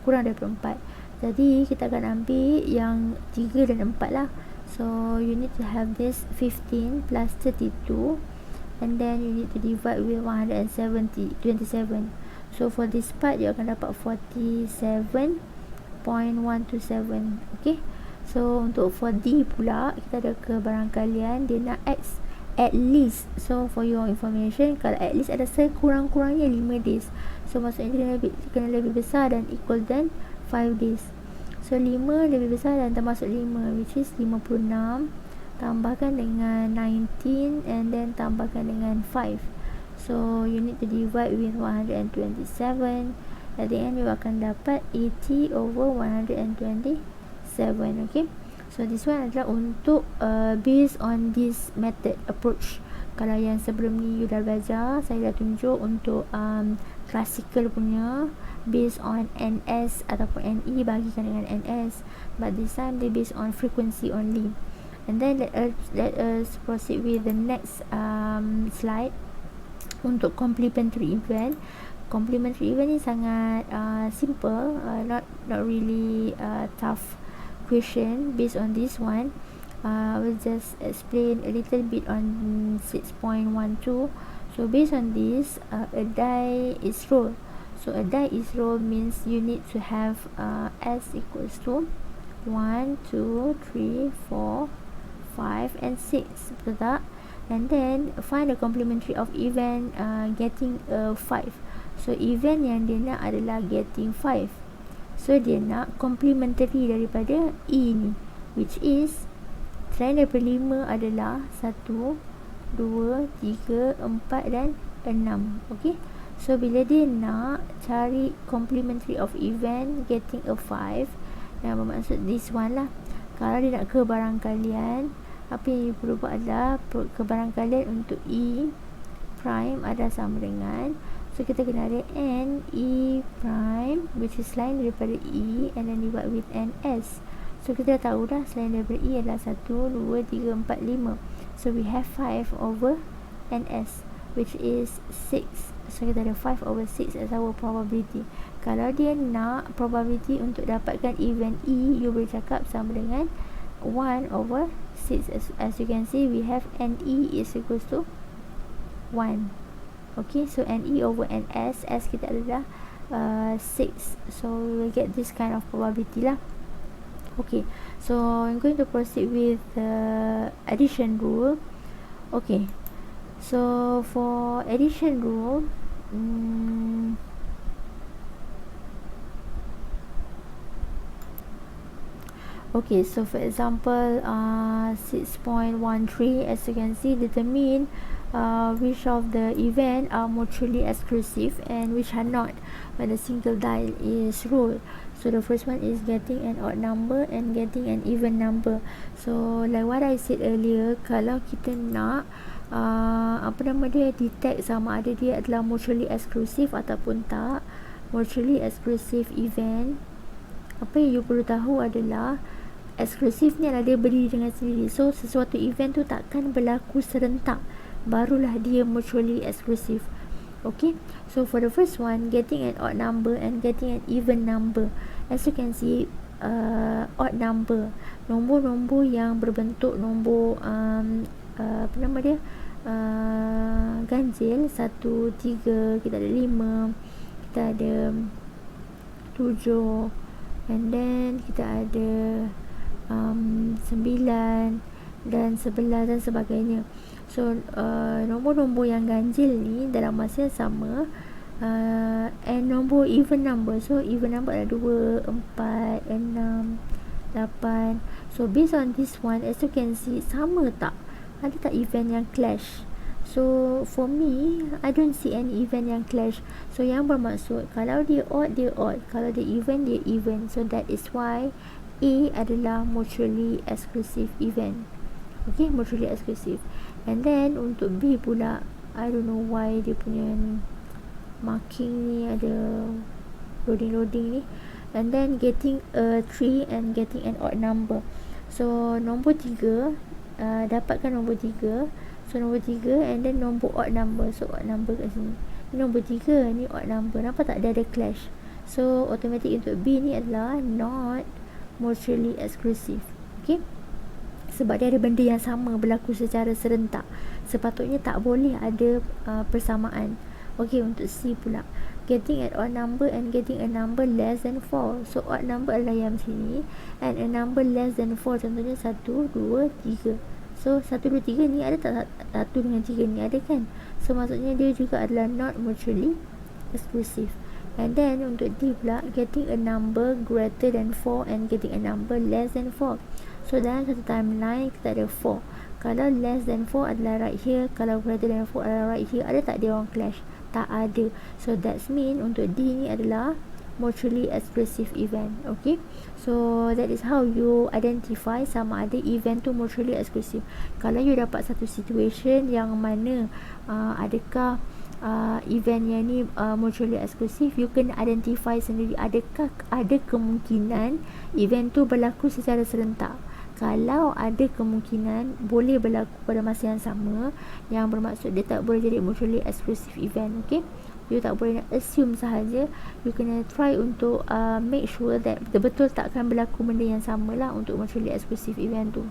kurang daripada 4. Jadi kita akan ambil yang 3 dan 4 lah. So you need to have this 15 plus 32 and then you need to divide with 27. So for this part you akan dapat 47.127. Okay, so untuk for D pula, kita ada kebarangkalian dia nak X at least. So for your information, kalau at least ada sekurang-kurangnya 5 days. So maksudnya dia kena lebih besar dan equal than 5 days. So 5 lebih besar dan termasuk 5, which is 56 tambahkan dengan 19 and then tambahkan dengan 5. So you need to divide with 127. At the end you akan dapat 80 over 127. Okay, so this one adalah untuk based on this method approach. Kalau yang sebelum ni you dah belajar, saya dah tunjuk untuk classical punya based on NS ataupun NE bagikan dengan NS, but this time they based on frequency only. And then let us proceed with the next slide untuk complementary event. Complementary event ni sangat simple, not really tough question based on this one. I will just explain a little bit on 6.12. So based on this, a die is rolled. So a die is rolled means you need to have S equals to 1, 2, 3, 4, 5 and 6, betul tak? And then find the complementary of event getting a 5. So event yang dia nak adalah getting 5. So dia nak complementary daripada E ni, which is selain daripada 5 adalah 1, 2, 3, 4 dan 6. Okay, so bila dia nak cari complementary of event getting a 5, yang bermaksud this one lah. Kalau dia nak kebarangkalian, apa yang perlu buat adalah kebarangkalian untuk E prime adalah sama dengan, so kita kena ada N E prime which is selain daripada E and then divide with NS. So kita dah tahu dah selain daripada E adalah 1, 2, 3, 4, 5. So we have 5 over NS which is 6. So kita ada 5 over 6 as our probability. Kalau dia nak probability untuk dapatkan event E, you boleh cakap sama dengan 1 over 6. As you can see, we have NE is equals to 1. Okay, so NE over NS, S kita adalah 6. So we will get this kind of probability lah. Okay, so I'm going to proceed with the addition rule. Okay, so for addition rule, okay, so for example 6.13, as you can see, determine which of the event are mutually exclusive and which are not when the single dial is ruled. So the first one is getting an odd number and getting an even number. So like what I said earlier, kalau kita nak detect sama ada dia adalah mutually exclusive ataupun tak, mutually exclusive event, apa yang you perlu tahu adalah eksklusif ni adalah dia berdiri dengan sendiri. So sesuatu event tu takkan berlaku serentak, barulah dia mutually exclusive. Okay, so for the first one, getting an odd number and getting an even number, as you can see, odd number, nombor-nombor yang berbentuk nombor ganjil, 1, 3, kita ada 5, kita ada 7, and then kita ada 9 dan 11 dan sebagainya. So nombor-nombor yang ganjil ni dalam masa yang sama, and nombor even number, so even number ada 2, 4, 6, 8. So based on this one, as you can see, sama tak? Ada tak event yang clash? So for me, I don't see any event yang clash. So yang bermaksud kalau dia odd, dia odd, kalau dia even, dia even. So that is why A adalah mutually exclusive event. Okay, mutually exclusive. And then untuk B pula, I don't know why dia punya marking ni ada loading ni. And then getting a 3 and getting an odd number. So nombor 3, dapatkan nombor 3. So nombor 3 and then nombor odd number. So odd number kat sini, ni nombor 3, ni odd number. Nampak tak dia ada clash? So automatic untuk B ni adalah not mutually exclusive. Okay, sebab dia ada benda yang sama berlaku secara serentak, sepatutnya tak boleh ada persamaan. Okay, untuk C pula, getting an odd number and getting a number less than 4. So odd number adalah yang sini, and a number less than 4, contohnya 1, 2, 3. So 1, 2, 3 ni ada tak? 1 dengan 3 ni ada kan? So maksudnya dia juga adalah not mutually exclusive. And then untuk D pula, getting a number greater than 4 and getting a number less than 4. So dalam satu timeline kita ada 4. Kalau less than 4 adalah right here, kalau greater than 4 adalah right here. Ada tak dia orang clash? Tak ada. So that's mean untuk D ni adalah mutually exclusive event. Okay, so that is how you identify sama ada event tu mutually exclusive. Kalau you dapat satu situation yang mana adakah event yang ni mutually exclusive, you can identify sendiri adakah ada kemungkinan event tu berlaku secara serentak. Kalau ada kemungkinan boleh berlaku pada masa yang sama, yang bermaksud dia tak boleh jadi mutually exclusive event. Okay, you tak boleh nak assume sahaja, you kena try untuk make sure that betul-betul takkan berlaku benda yang sama lah untuk mutually exclusive event tu.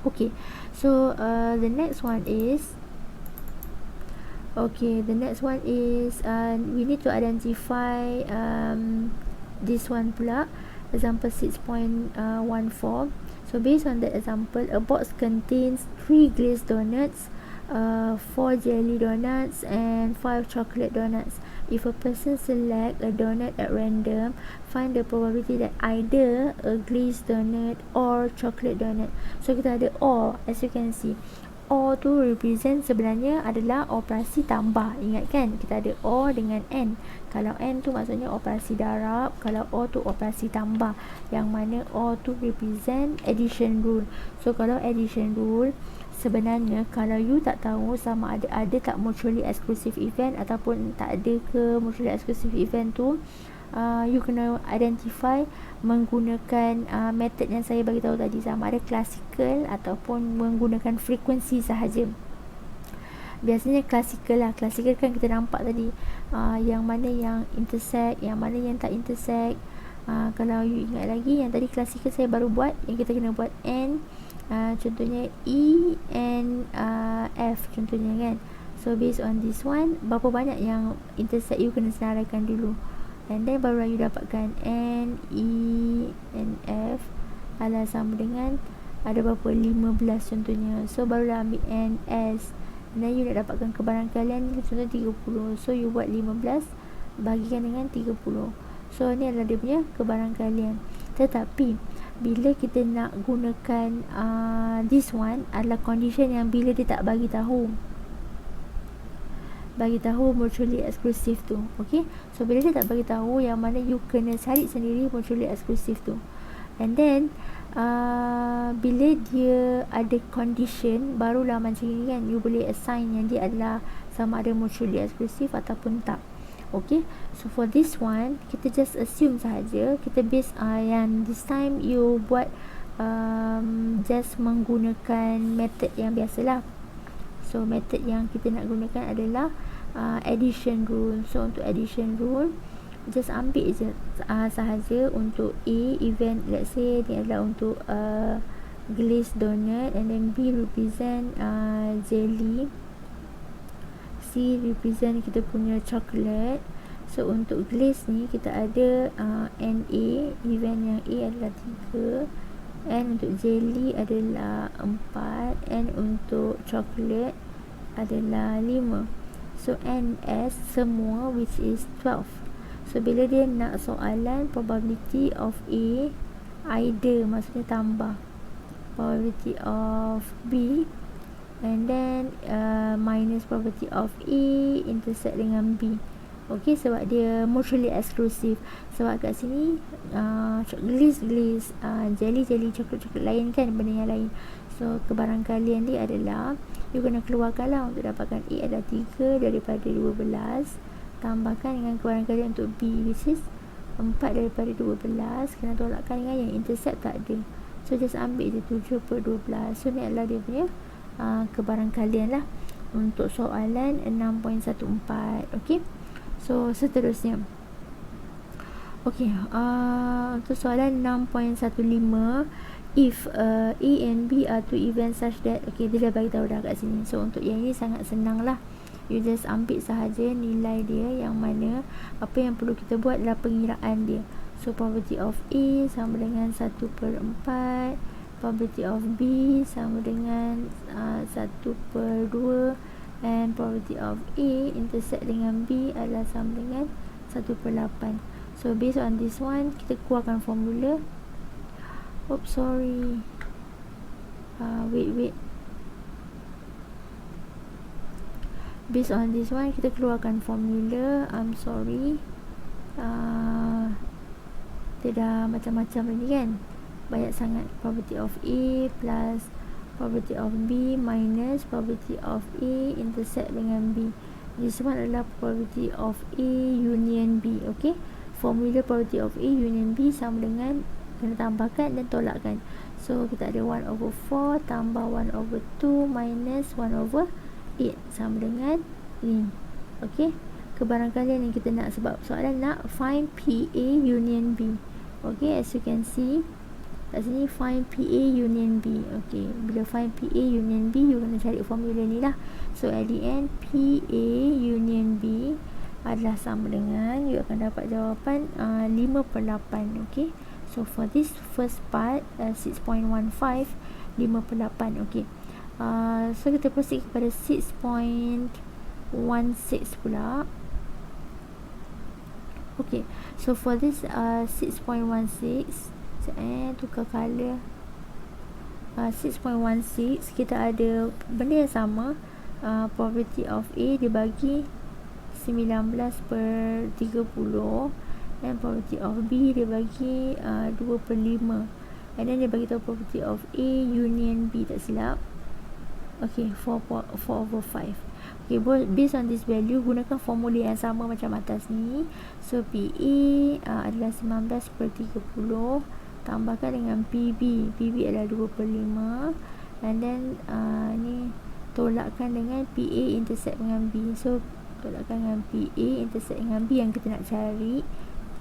Okay, so the next one is we need to identify this one pula, example 6.14. So based on that example, a box contains 3 glazed donuts, 4 jelly donuts and 5 chocolate donuts. If a person select a donut at random, find the probability that either a glazed donut or chocolate donut. So kita ada or, as you can see, or tu represent sebenarnya adalah operasi tambah. Ingat kan, kita ada or dengan and. Kalau and tu maksudnya operasi darab, kalau or tu operasi tambah, yang mana or tu represent addition rule. So kalau addition rule, sebenarnya kalau you tak tahu sama ada tak mutually exclusive event ataupun tak ada ke mutually exclusive event tu, you kena identify menggunakan method yang saya bagi tahu tadi, sama ada classical ataupun menggunakan frekuensi sahaja. Biasanya classical lah. Classical kan kita nampak tadi, yang mana yang intersect, yang mana yang tak intersect. Kalau you ingat lagi, yang tadi classical saya baru buat, yang kita kena buat and contohnya E and F contohnya kan. So based on this one, berapa banyak yang intersect you kena senaraikan dulu, and then baru you dapatkan N, E and F adalah sama dengan ada berapa, 15 contohnya. So barulah ambil N, S, and then you nak dapatkan kebarangkalian ni, contoh 30. So you buat 15 bagikan dengan 30. So ni adalah dia punya kebarangkalian. Tetapi bila kita nak gunakan this one adalah condition yang bila dia tak bagi tahu mutually exclusive tu. Okay, so bila dia tak bagi tahu, yang mana you kena cari sendiri mutually exclusive tu. And then bila dia ada condition, barulah macam ni kan, you boleh assign yang dia adalah sama ada mutually exclusive ataupun tak. Okay, so for this one kita just assume sahaja, kita base yang this time you buat just menggunakan method yang biasalah. So method yang kita nak gunakan adalah addition rule. So untuk addition rule, just ambil je sahaja untuk A event, let's say ni adalah untuk glazed donut, and then B represent jelly, C represent kita punya chocolate. So untuk glaze ni kita ada NA, event yang A adalah 3, N untuk jelly adalah 4, N untuk chocolate adalah 5. So NS semua which is 12. So bila dia nak soalan probability of A either, maksudnya tambah, probability of B, and then minus probability of A intersect dengan B. Okay, sebab dia mutually exclusive. Sebab kat sini glaze, jelly, coklat lain kan, benda yang lain. So kebarangkalian dia adalah you kena keluarkan lah untuk dapatkan A adalah 3 daripada 12, tambahkan dengan kebarangkalian untuk B which is 4 daripada 12, kena tolakkan dengan yang intercept tak ada. So just ambil je 7/12. So ni adalah dia punya kebarangkalian lah untuk soalan 6.14. Okay, so seterusnya, okay, untuk soalan 6.15, if A and B are two events such that, okay, dia dah bagi tahu dah kat sini. So untuk yang ini sangat senang lah, you just ambil sahaja nilai dia, yang mana apa yang perlu kita buat adalah pengiraan dia. So probability of A sama dengan 1/4, probability of B sama dengan 1/2, and probability of A intersect dengan B adalah sama dengan 1/8. So based on this one, kita keluarkan formula. Oops, sorry. Wait. Based on this one, kita keluarkan formula. I'm sorry. Dia dah macam-macam ni kan. Banyak sangat. Probability of A plus probability of B minus probability of A intersect dengan B. This one adalah probability of A union B. Okay, formula probability of A union B sama dengan, kena tambahkan dan tolakkan. So kita ada 1/4 tambah 1/2 minus 1/8 sama dengan ni. Okay, kebarangkalian yang kita nak, sebab soalan nak find PA union B. Okay, as you can see kat sini, find PA union B. Okay, bila find PA union B, you kena cari formula ni lah. So at the end, PA union B adalah sama dengan, you akan dapat jawapan 5/8. Okay, so for this first part 6.15, 5/8. Okay, so kita proceed kepada 6.16 pula. Okay, so for this 6.16, tukar color. 6.16 kita ada benda yang sama, probability of A dibagi 19/30, dan probability of B dia bagi 2/5, and then dia bagi tahu probability of A union B, tak silap. Okay, 4/5. Okay, based on this value, gunakan formula yang sama macam atas ni. So PA adalah 19/30, tambahkan dengan PB adalah 2/5, and then ni tolakkan dengan PA intersect dengan B. So tolakkan dengan PA intersect dengan B yang kita nak cari.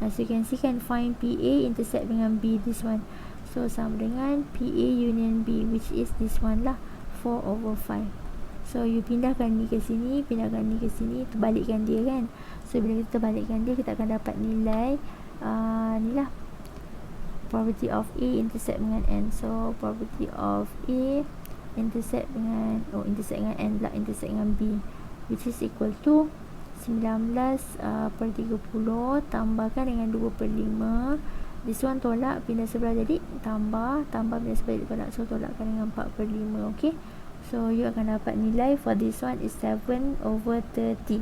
As you can see kan, find PA intersect dengan B, this one. So sama dengan PA union B, which is this one lah, 4/5. So you pindahkan ni ke sini, pindahkan ni ke sini, terbalikkan dia kan. So bila kita terbalikkan dia, kita akan dapat nilai ni lah, probability of A intersect dengan N. So probability of A intersect dengan intersect dengan N pula, intersect dengan B, which is equal to 19/30 tambahkan dengan 2/5. This one tolak, pindah sebelah jadi tambah pindah sebelah tolak, so tolakkan dengan 4/5. Okay, so you akan dapat nilai for this one is 7/30.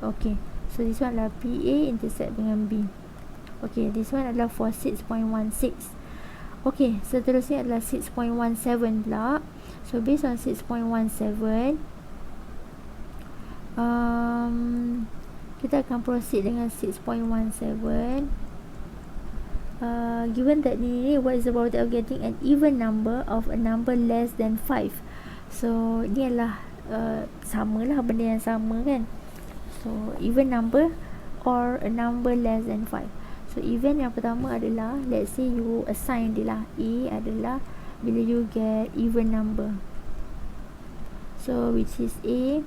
Okay, so this one adalah PA intersect dengan B. Okay, this one adalah for 6.16. Okay, seterusnya adalah 6.17 pula. So based on 6.17, kita akan proceed dengan 6.17. Given that ni, what is the probability of getting an even number of a number less than 5? So ni adalah sama lah, benda yang sama kan. So even number or a number less than 5. So event yang pertama adalah, let's say you assign dia lah, A adalah bila you get even number. So which is A,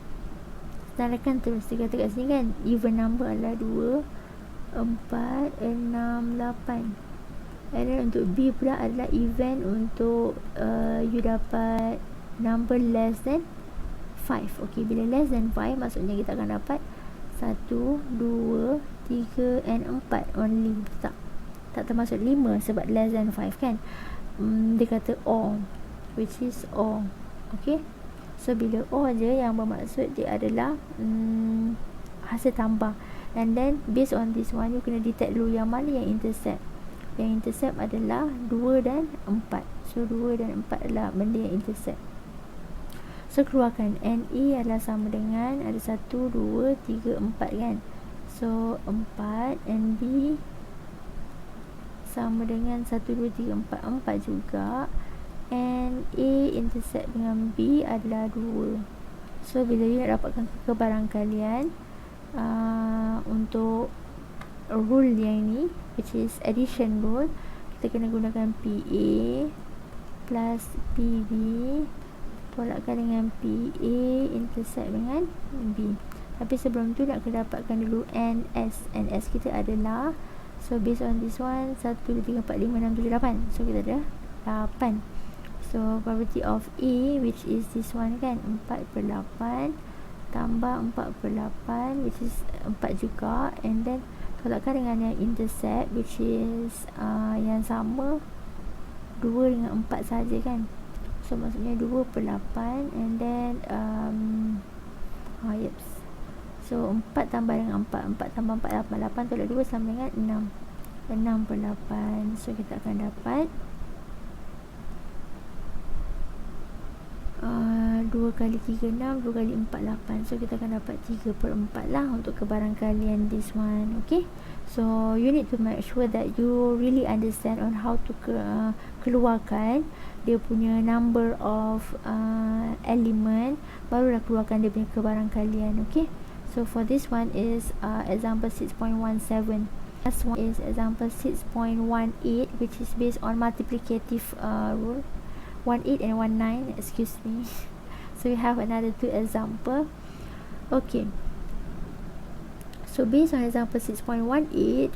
tandahkan terus, dia kata kat sini kan, even number adalah 2, 4, 6, 8. And then untuk B pula adalah event untuk you dapat number less than 5. Okay, bila less than 5 maksudnya kita akan dapat 1, 2, 3 and 4 only. Tak termasuk 5 sebab less than 5 kan. Dia kata OR, which is OR. Okay, so bila OR je yang bermaksud dia adalah hasil tambah. And then based on this one, you kena detect dulu yang mana yang intercept. Yang intercept adalah 2 dan 4. So 2 dan 4 adalah benda yang intercept. So keluarkan NA adalah sama dengan ada 1, 2, 3, 4 kan. So 4, NB sama dengan 1, 2, 3, 4, 4 juga. And A intersect dengan B adalah 2. So bila you nak dapatkan kebarangkalian untuk rule yang ni, which is addition rule, kita kena gunakan PA plus PB tolakkan dengan PA intersect dengan B. Tapi sebelum tu nak kena dapatkan dulu NS. NS kita adalah, so based on this one, 1, 2, 3, 4, 5, 6, 7, 8. So kita ada 8. So probability of A, which is this one kan, 4/8 tambah 4/8, which is 4 juga. And then tolakkan dengan yang intercept, which is yang sama 2 dengan 4 saja kan. So maksudnya 2/8. And then yes, so 4 tambah dengan 4, 4 tambah 4, 8, 8 tolak 2 sama dengan 6, 6/8. So kita akan dapat 2 kali 3, 6, 2 kali 4, 8. So kita akan dapat 3/4 lah untuk kebarangkalian this one. Okay, so you need to make sure that you really understand on how to keluarkan dia punya number of element, barulah keluarkan dia punya kebarangkalian. Okay, so for this one is example 6.17. Last one is example 6.18, which is based on multiplicative rule. 18 and 19, excuse me. So we have another 2 example. Okay, so based on example 6.18,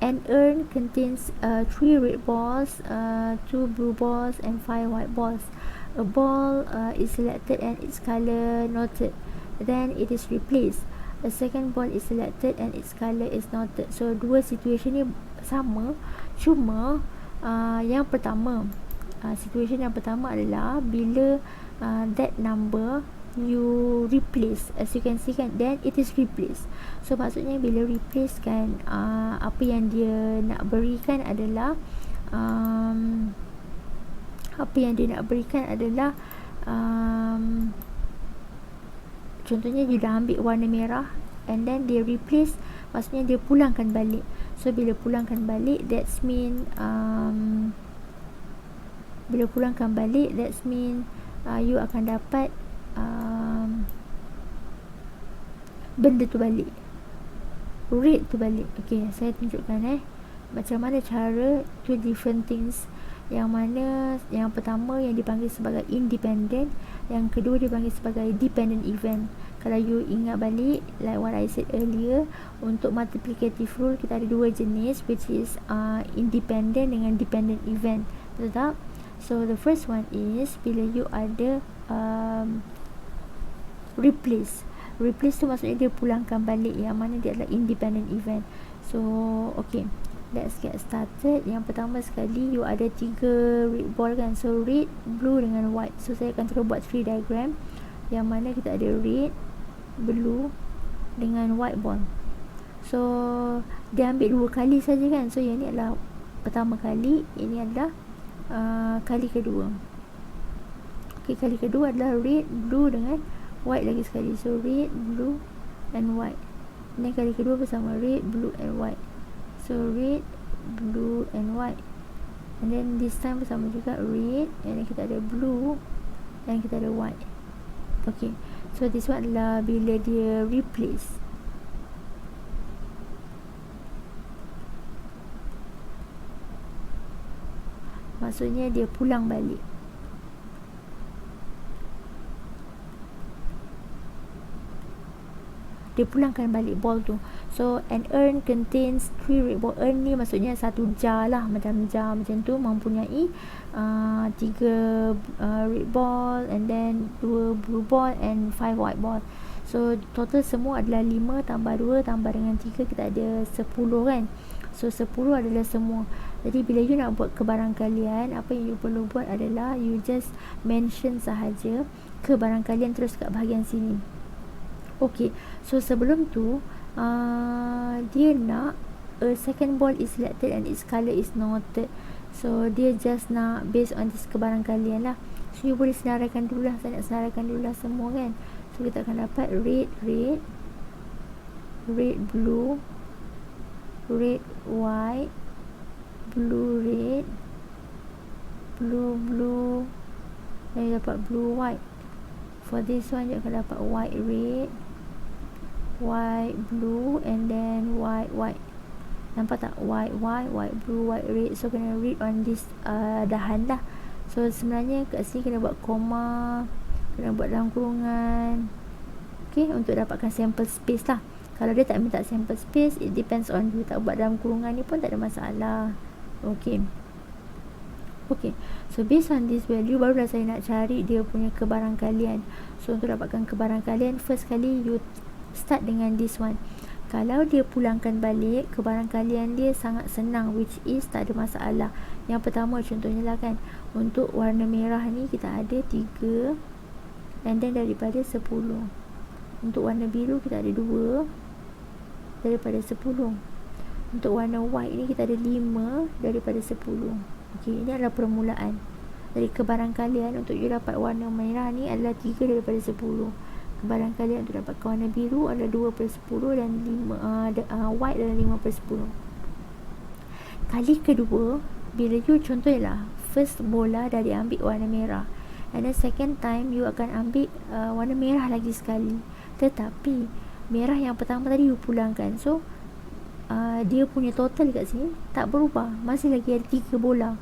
an urn contains 3 red balls, 2 blue balls and 5 white balls. A ball is selected and its color noted, then it is replaced. A second ball is selected and its color is noted. So dua situation ni sama, cuma yang pertama, situation yang pertama adalah bila that number you replace, as you can see kan, then it is replaced. So maksudnya bila replace kan, apa yang dia nak berikan adalah contohnya dia dah ambil warna merah and then dia replace, maksudnya dia pulangkan balik. So bila pulangkan balik, that's mean you akan dapat benda tu balik, rate tu balik. Okay, saya tunjukkan macam mana cara two different things. Yang mana yang pertama yang dipanggil sebagai independent, Yang kedua dipanggil sebagai dependent event. Kalau you ingat balik, like what I said earlier, untuk multiplicative rule kita ada dua jenis, which is independent dengan dependent event. Betul tak? So the first one is bila you ada replace tu maksudnya dia pulangkan balik, yang mana dia adalah independent event. So okay, let's get started. Yang pertama sekali, you ada 3 red ball kan, so red, blue dengan white. So saya akan terus buat tree diagram yang mana kita ada red, blue dengan white ball. So dia ambil 2 kali saja kan, so yang ni adalah pertama kali, ini adalah kali kedua. Okay, kali kedua adalah red, blue dengan white lagi sekali. So red, blue and white. Dan kali kedua bersama red, blue and white. So red, blue and white. And then this time bersama juga red, and then kita ada blue, dan kita ada white. Okay, so this one adalah bila dia replace. Maksudnya dia pulang balik. Dia pulangkan balik ball tu. So an urn contains 3 red ball. Urn ni maksudnya satu jar lah, macam jar macam tu, mempunyai 3 red ball, and then 2 blue ball and 5 white ball. So total semua adalah 5 tambah 2 tambah dengan 3, kita ada 10 kan. So 10 adalah semua. Jadi bila you nak buat kebarangkalian, apa yang you perlu buat adalah you just mention sahaja kebarangkalian terus kat bahagian sini. Okay, so sebelum tu dia nak a second ball is selected and its colour is noted. So dia just nak based on this kebarangkalian lah. So you boleh senaraikan dulu lah. Saya nak senaraikan dulu lah semua kan. So kita akan dapat red, red, red, blue, red, white, blue, red, blue, blue, dan dapat blue, white. For this one you akan dapat white, red, white, blue, and then white, white. Nampak tak? White, white, white, blue, white, red. So kena read on this dahan lah. So sebenarnya kat sini kena buat koma, kena buat dalam kurungan, okay, untuk dapatkan sample space lah. Kalau dia tak minta sample space, it depends on you. Tak buat dalam kurungan ni pun tak ada masalah. Okay, okay. So based on this value, barulah saya nak cari dia punya kebarangkalian. So untuk dapatkan kebarangkalian, first kali you start dengan this one. Kalau dia pulangkan balik, kebarangkalian dia sangat senang, which is tak ada masalah. Yang pertama contohnya lah kan, untuk warna merah ni kita ada 3, and then daripada 10. Untuk warna biru kita ada 2 daripada 10. Untuk warna white ni kita ada 5 daripada 10. Okay, ini adalah permulaan. Dari kebarangkalian untuk you dapat warna merah ni adalah 3 daripada 10. Kebarangkalian untuk dapat warna biru adalah 2/10, dan 5 white adalah 5/10. Kali kedua, bila you contohnya first bola dah diambil warna merah, and then second time you akan ambil warna merah lagi sekali, tetapi merah yang pertama tadi you pulangkan. So dia punya total kat sini tak berubah, masih lagi ada 3 bola.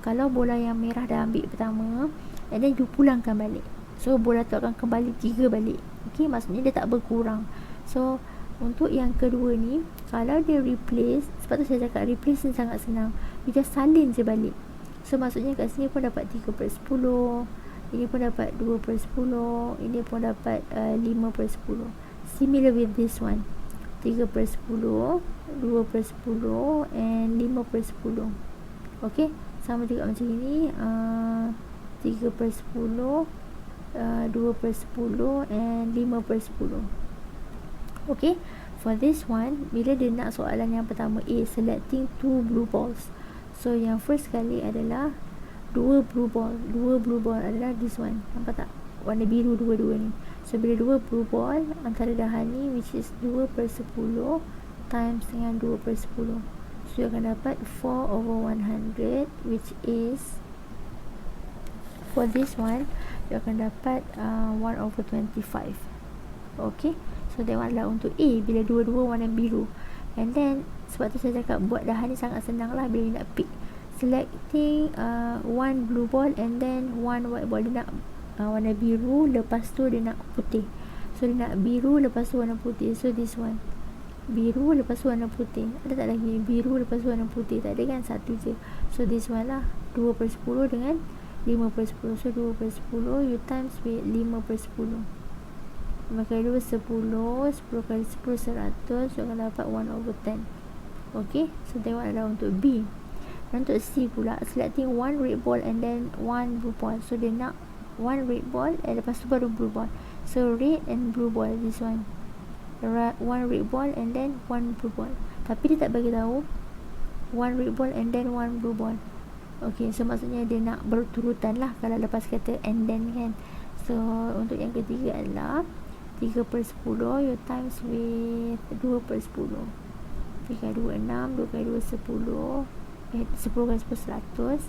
Kalau bola yang merah dah ambil pertama, and then you pulangkan balik, so bola tu akan kembali 3 balik. Okay, maksudnya dia tak berkurang. So untuk yang kedua ni, kalau dia replace, sebab tu saya cakap replace ni sangat senang, you just salin je balik. So maksudnya kat sini pun dapat 3/10, ini pun dapat 2/10, ini pun dapat 5/10. Similar with this one, 3/10, 2/10 and 5/10. Okay, sama juga macam ini, 3/10, 2/10 and 5/10. Okay, for this one, bila dia nak soalan yang pertama A, selecting 2 blue balls. So yang first kali adalah 2 blue ball. 2 blue ball adalah this one. Nampak tak? Warna biru dua-dua ni. So bila 2 blue ball antara dahan ni, which is 2/10 times dengan 2/10. So you akan dapat 4/100, which is, for this one you akan dapat 1/25. Okay, so that one lah untuk A, bila dua-dua warna biru. And then sebab tu saya cakap buat dahan ni sangat senang lah bila you nak pick. Selecting 1 blue ball and then 1 white ball. Dia nak warna biru, lepas tu dia nak putih. So dia nak biru lepas tu warna putih. So this one biru lepas tu warna putih. Ada tak lagi biru lepas tu warna putih? Tak ada kan, satu je. So this one lah, 2/10 dengan 5/10. So 2/10 you times with 5/10. 5 kali 2 10, 10 kali 10 100. So akan dapat 1/10. Okay, so tengok adalah untuk B. Dan untuk C pula, selecting one red ball and then one blue ball. So dia nak one red ball lepas tu baru blue ball. So red and blue ball, this one. One red ball and then one blue ball. Tapi dia tak bagi tahu one red ball and then one blue ball. Okay, so maksudnya dia nak berturutan lah kalau lepas kata and then kan. So untuk yang ketiga adalah 3/10 you times with 2/10. 3 kali 2 6, 2 kali 2 10, 10 kali 10 100.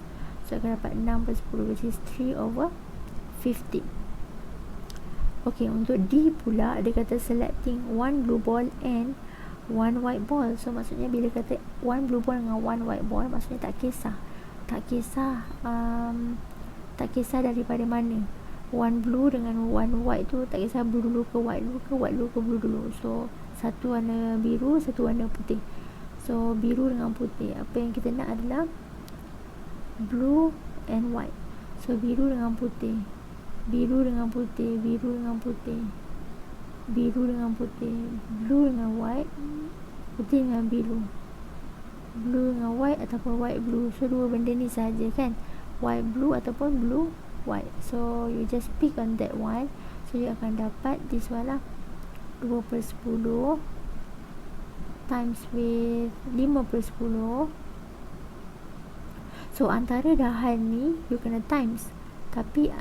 So akan dapat 6/10, which is 3/50. Okay, untuk D pula dia kata selecting one blue ball and one white ball. So maksudnya bila kata one blue ball dengan one white ball, maksudnya tak kisah daripada mana. One blue dengan one white tu tak kisah blue dulu ke white dulu ke white dulu ke blue dulu. So satu warna biru, satu warna putih. So biru dengan putih. Apa yang kita nak adalah blue and white. So biru dengan putih, biru dengan putih, biru dengan putih, biru dengan putih, blue dengan white, putih dengan biru, blue dengan white ataupun white blue. So dua benda ni sahaja kan, white blue ataupun blue white. So you just pick on that one. So you akan dapat this one lah, 2/10 times with 5/10. So antara dahan ni you kena times, tapi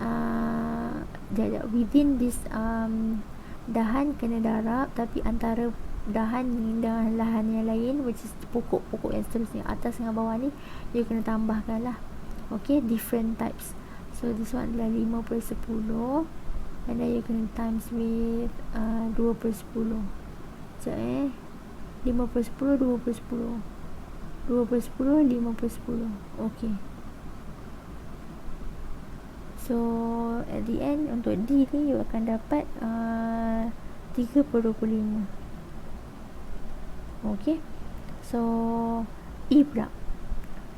within this dahan kena darab, tapi antara dahan ni dengan dahan yang lain, which is pokok-pokok yang seterusnya atas dengan bawah ni, you kena tambahkan lah. Okay, different types. So this one adalah 5/10 and then you kena times with 2/10. Sekejap 5/10 2/10, 2/10 5/10. Okay, so at the end untuk D ni you akan dapat 3/25. Okay, so E pula.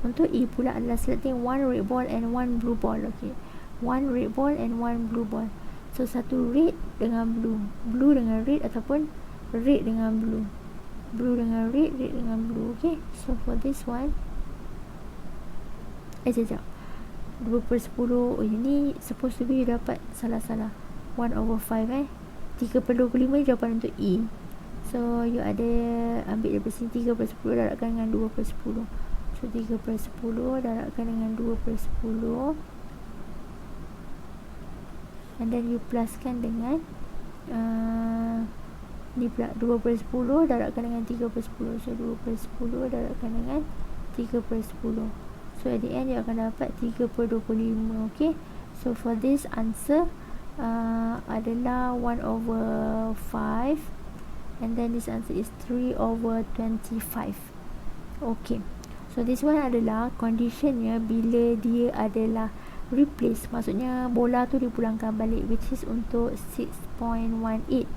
Untuk E pula adalah selecting one red ball and one blue ball. Okay, one red ball and one blue ball. So satu red dengan blue, blue dengan red ataupun red dengan blue, blue dengan red, red dengan blue. Okay, so for this one sekejap 2/10. Ini supposed to be you dapat salah-salah 1/5 3/25 ni jawapan untuk E. So you ada ambil daripada sini 3/10 darabkan dengan 2/10. So 3/10 darabkan dengan 2/10 and then you pluskan dengan ni pula 2/10 darabkan dengan 3/10. So 2/10 darabkan dengan 3/10. So at the end you akan dapat 3/25. Okay, so for this answer adalah 1/5 and then this answer is 3/25. Okay, so this one adalah conditionnya bila dia adalah replace, maksudnya bola tu dipulangkan balik, which is untuk 6.18.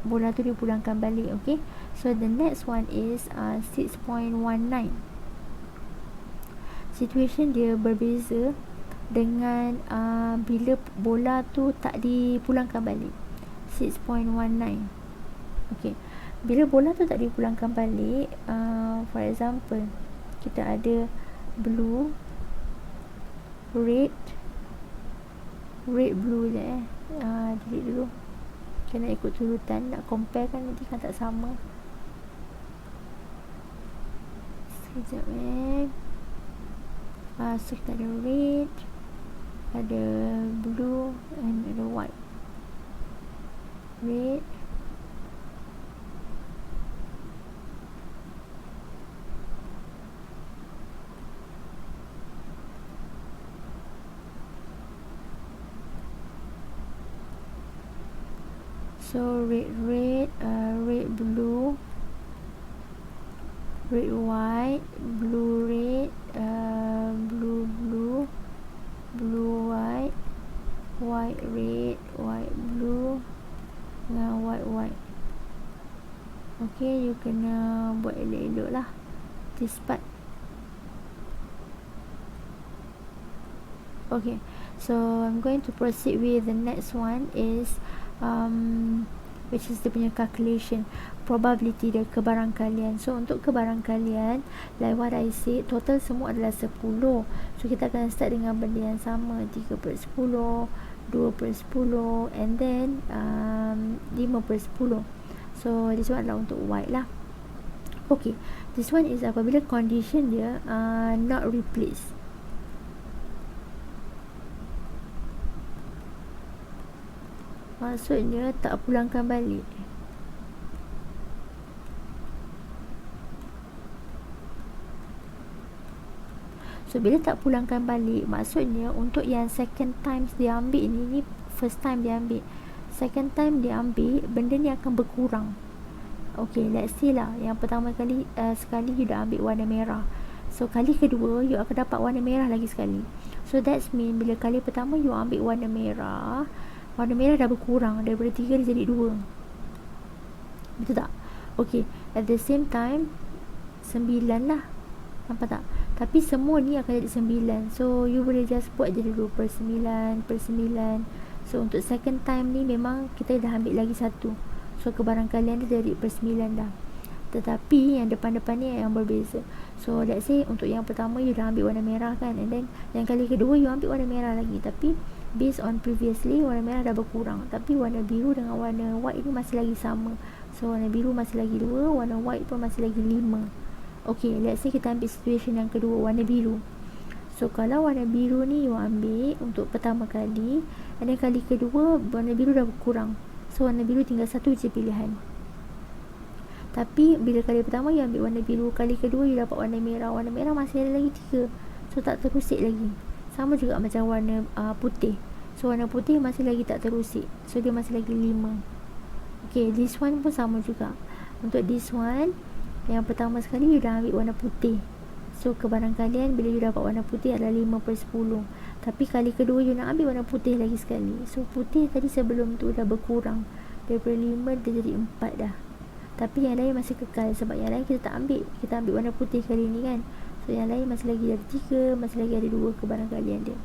bola tu dipulangkan balik. Okay, so the next one is 6.19. Situation dia berbeza dengan bila bola tu tak dipulangkan balik, 6.19. Okay, bila bola tu tak dipulangkan balik, for example kita ada blue, red, blue je delete dulu, kena ikut turutan, nak compare kan nanti kan tak sama. Sekejap so kita ada red, ada blue and ada white. Red, so red, blue, red white, blue red, blue white, white red, white blue dengan white. Okay, you kena buat elok-elok lah this part. Okay, so I'm going to proceed with the next one is which is dia punya calculation probability dia, kebarangkalian. So untuk kebarangkalian, like what I said, total semua adalah 10. So kita akan start dengan benda yang sama, 3/10, 2/10, and then 5/10. So this one adalah untuk white lah. Okay, this one is apabila condition dia not replace. Maksudnya tak pulangkan balik. So bila tak pulangkan balik, maksudnya untuk yang second times dia ambil ni first time dia ambil, second time dia ambil, benda ni akan berkurang. Okay, let's say lah yang pertama kali sekali you dah ambil warna merah, so kali kedua you akan dapat warna merah lagi sekali. So that's mean bila kali pertama you ambil warna merah dah berkurang, daripada 3 dia jadi 2. Betul tak? Okay, at the same time 9 lah, nampak tak? Tapi semua ni akan jadi 9. So you boleh just buat jadi 2/9/9. So untuk second time ni memang kita dah ambil lagi 1. So kebarangkalian dia jadi per9 dah. Tetapi yang depan-depan ni yang berbeza. So let's say untuk yang pertama you dah ambil warna merah kan, and then yang kali kedua you ambil warna merah lagi, tapi based on previously warna merah dah berkurang, tapi warna biru dengan warna white ni masih lagi sama. So warna biru masih lagi 2, warna white pun masih lagi 5. Okay, let's say kita ambil situation yang kedua, warna biru. So kalau warna biru ni you ambil untuk pertama kali, dan kali kedua warna biru dah berkurang, so warna biru tinggal 1 je pilihan. Tapi bila kali pertama you ambil warna biru, kali kedua you dapat warna merah masih ada lagi 3, so tak terusik lagi. Sama juga macam warna putih. So warna putih masih lagi tak terusik, so dia masih lagi 5. Okay, this one pun sama juga. Untuk this one, yang pertama sekali you dah ambil warna putih, so kebarangkalian bila you dapat warna putih adalah 5/10. Tapi kali kedua you nak ambil warna putih lagi sekali, so putih tadi sebelum tu dah berkurang, daripada 5 dia jadi 4 dah. Tapi yang lain masih kekal, sebab yang lain kita tak ambil, kita ambil warna putih kali ni kan. So yang lain masih lagi ada 3, masih lagi ada 2 kebarangkalian dia.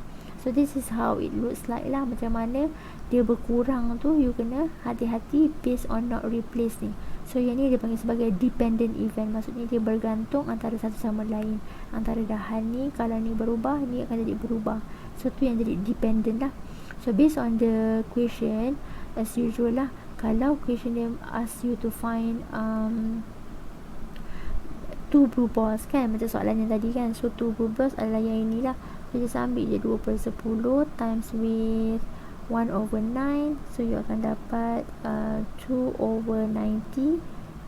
So this is how it looks like lah. Macam mana dia berkurang tu, you kena hati-hati based on not replace ni. So yang ni dia panggil sebagai dependent event. Maksudnya dia bergantung antara satu sama lain. Antara dahan ni, kalau ni berubah, ni akan jadi berubah. So tu yang jadi dependent lah. So based on the question, as usual lah, kalau question dia ask you to find 2 blue balls kan, macam soalan yang tadi kan. So 2 blue balls adalah yang inilah. So just ambil je 2/10 times with 1/9. So you akan dapat 2/90,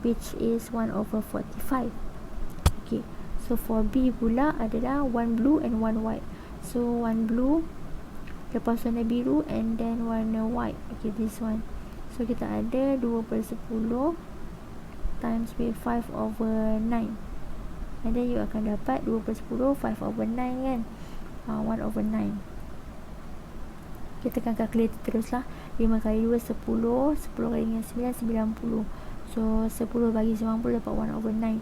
which is 1/45. Okay, so for B pula adalah 1 blue and 1 white. So 1 blue, lepas warna biru, and then warna white. Okay, this one. So kita ada 2/10 times with 5/9, and then you akan dapat 2/10 5/9 kan, 1/9. Kita akan calculate terus lah. 5 kali 2 10, 10 kali dengan 9 90. So 10 bagi 90 dapat 1/9.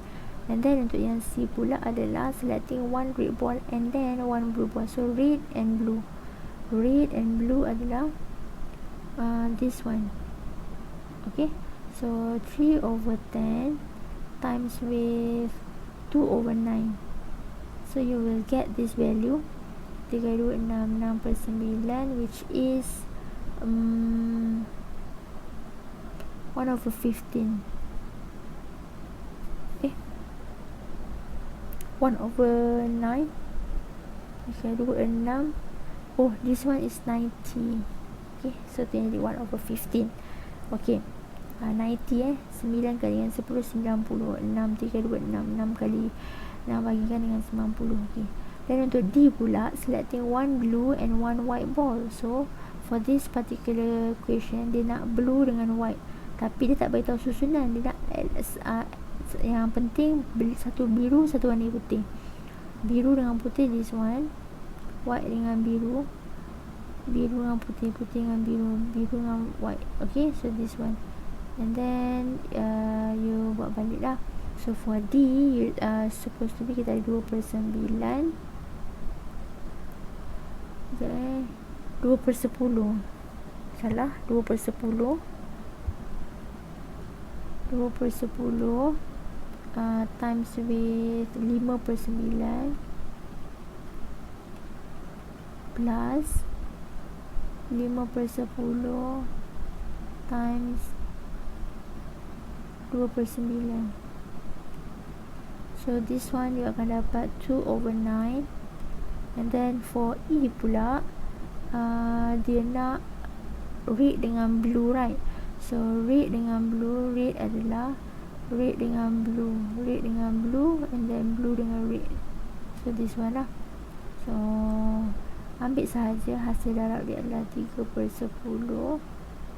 And then untuk yang C pula adalah selecting 1 red ball and then 1 blue ball. So red and blue, red and blue adalah this one. Okay, so 3/10 times with 2/9. So you will get this value 3266 per 9, which is 1/15. 1/9. Okay, 26. Oh, this one is 90. Okay, so tu jadi 1/15. Okay, 90 9 kali dengan 10 90. 6 3 2 6. 6 kali 6 bagikan dengan 90. Okay. Dan untuk D pula, selecting 1 blue and 1 white ball. So for this particular question, dia nak blue dengan white, tapi dia tak beritahu susunan. Dia nak yang penting satu biru, satu warna putih. Biru dengan putih, this one. White dengan biru, biru dengan putih, putih dengan biru, biru dengan white. Okay, so this one, and then you buat balik lah. So for D, you supposed to be kita ada 2/9. Okay, 2/10. Salah, 2/10. 2/10 times with 5/9 plus 5/10 times 2/9. So this one you akan dapat 2/9. And then for E pula, dia nak red dengan blue, right? So red dengan blue, red adalah red dengan blue, red dengan blue, and then blue dengan red. So this one lah. So ambil sahaja hasil darab dia adalah 3/10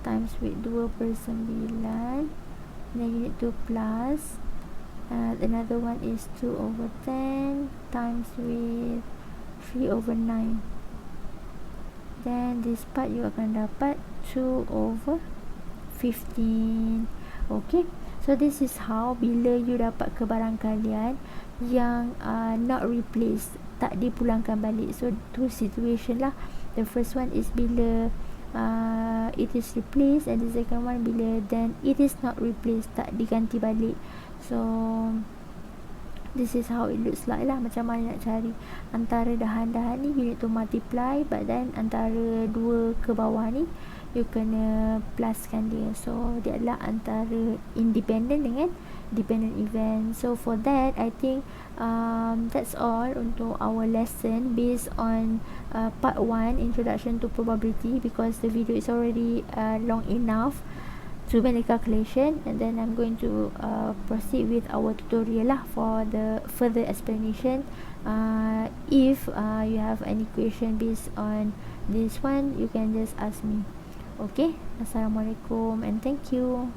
times with 2/9. Then you need to plus another one is 2/10 times with 3/9. Then this part you akan dapat 2/15. Okay, so this is how bila you dapat kebarang kalian yang not replaced, tak dipulangkan balik. So two situation lah. The first one is bila it is replaced, and the second one bila then it is not replaced, tak diganti balik. So this is how it looks like lah. Macam mana nak cari antara dahan-dahan ni, you need to multiply, but then antara dua ke bawah ni you kena pluskan dia. So dia adalah antara independent dengan dependent event. So for that, I think that's all untuk our lesson based on part 1, introduction to probability, because the video is already long enough to make the calculation. And then I'm going to proceed with our tutorial lah for the further explanation. If you have any question based on this one, you can just ask me. Okay, Assalamualaikum and thank you.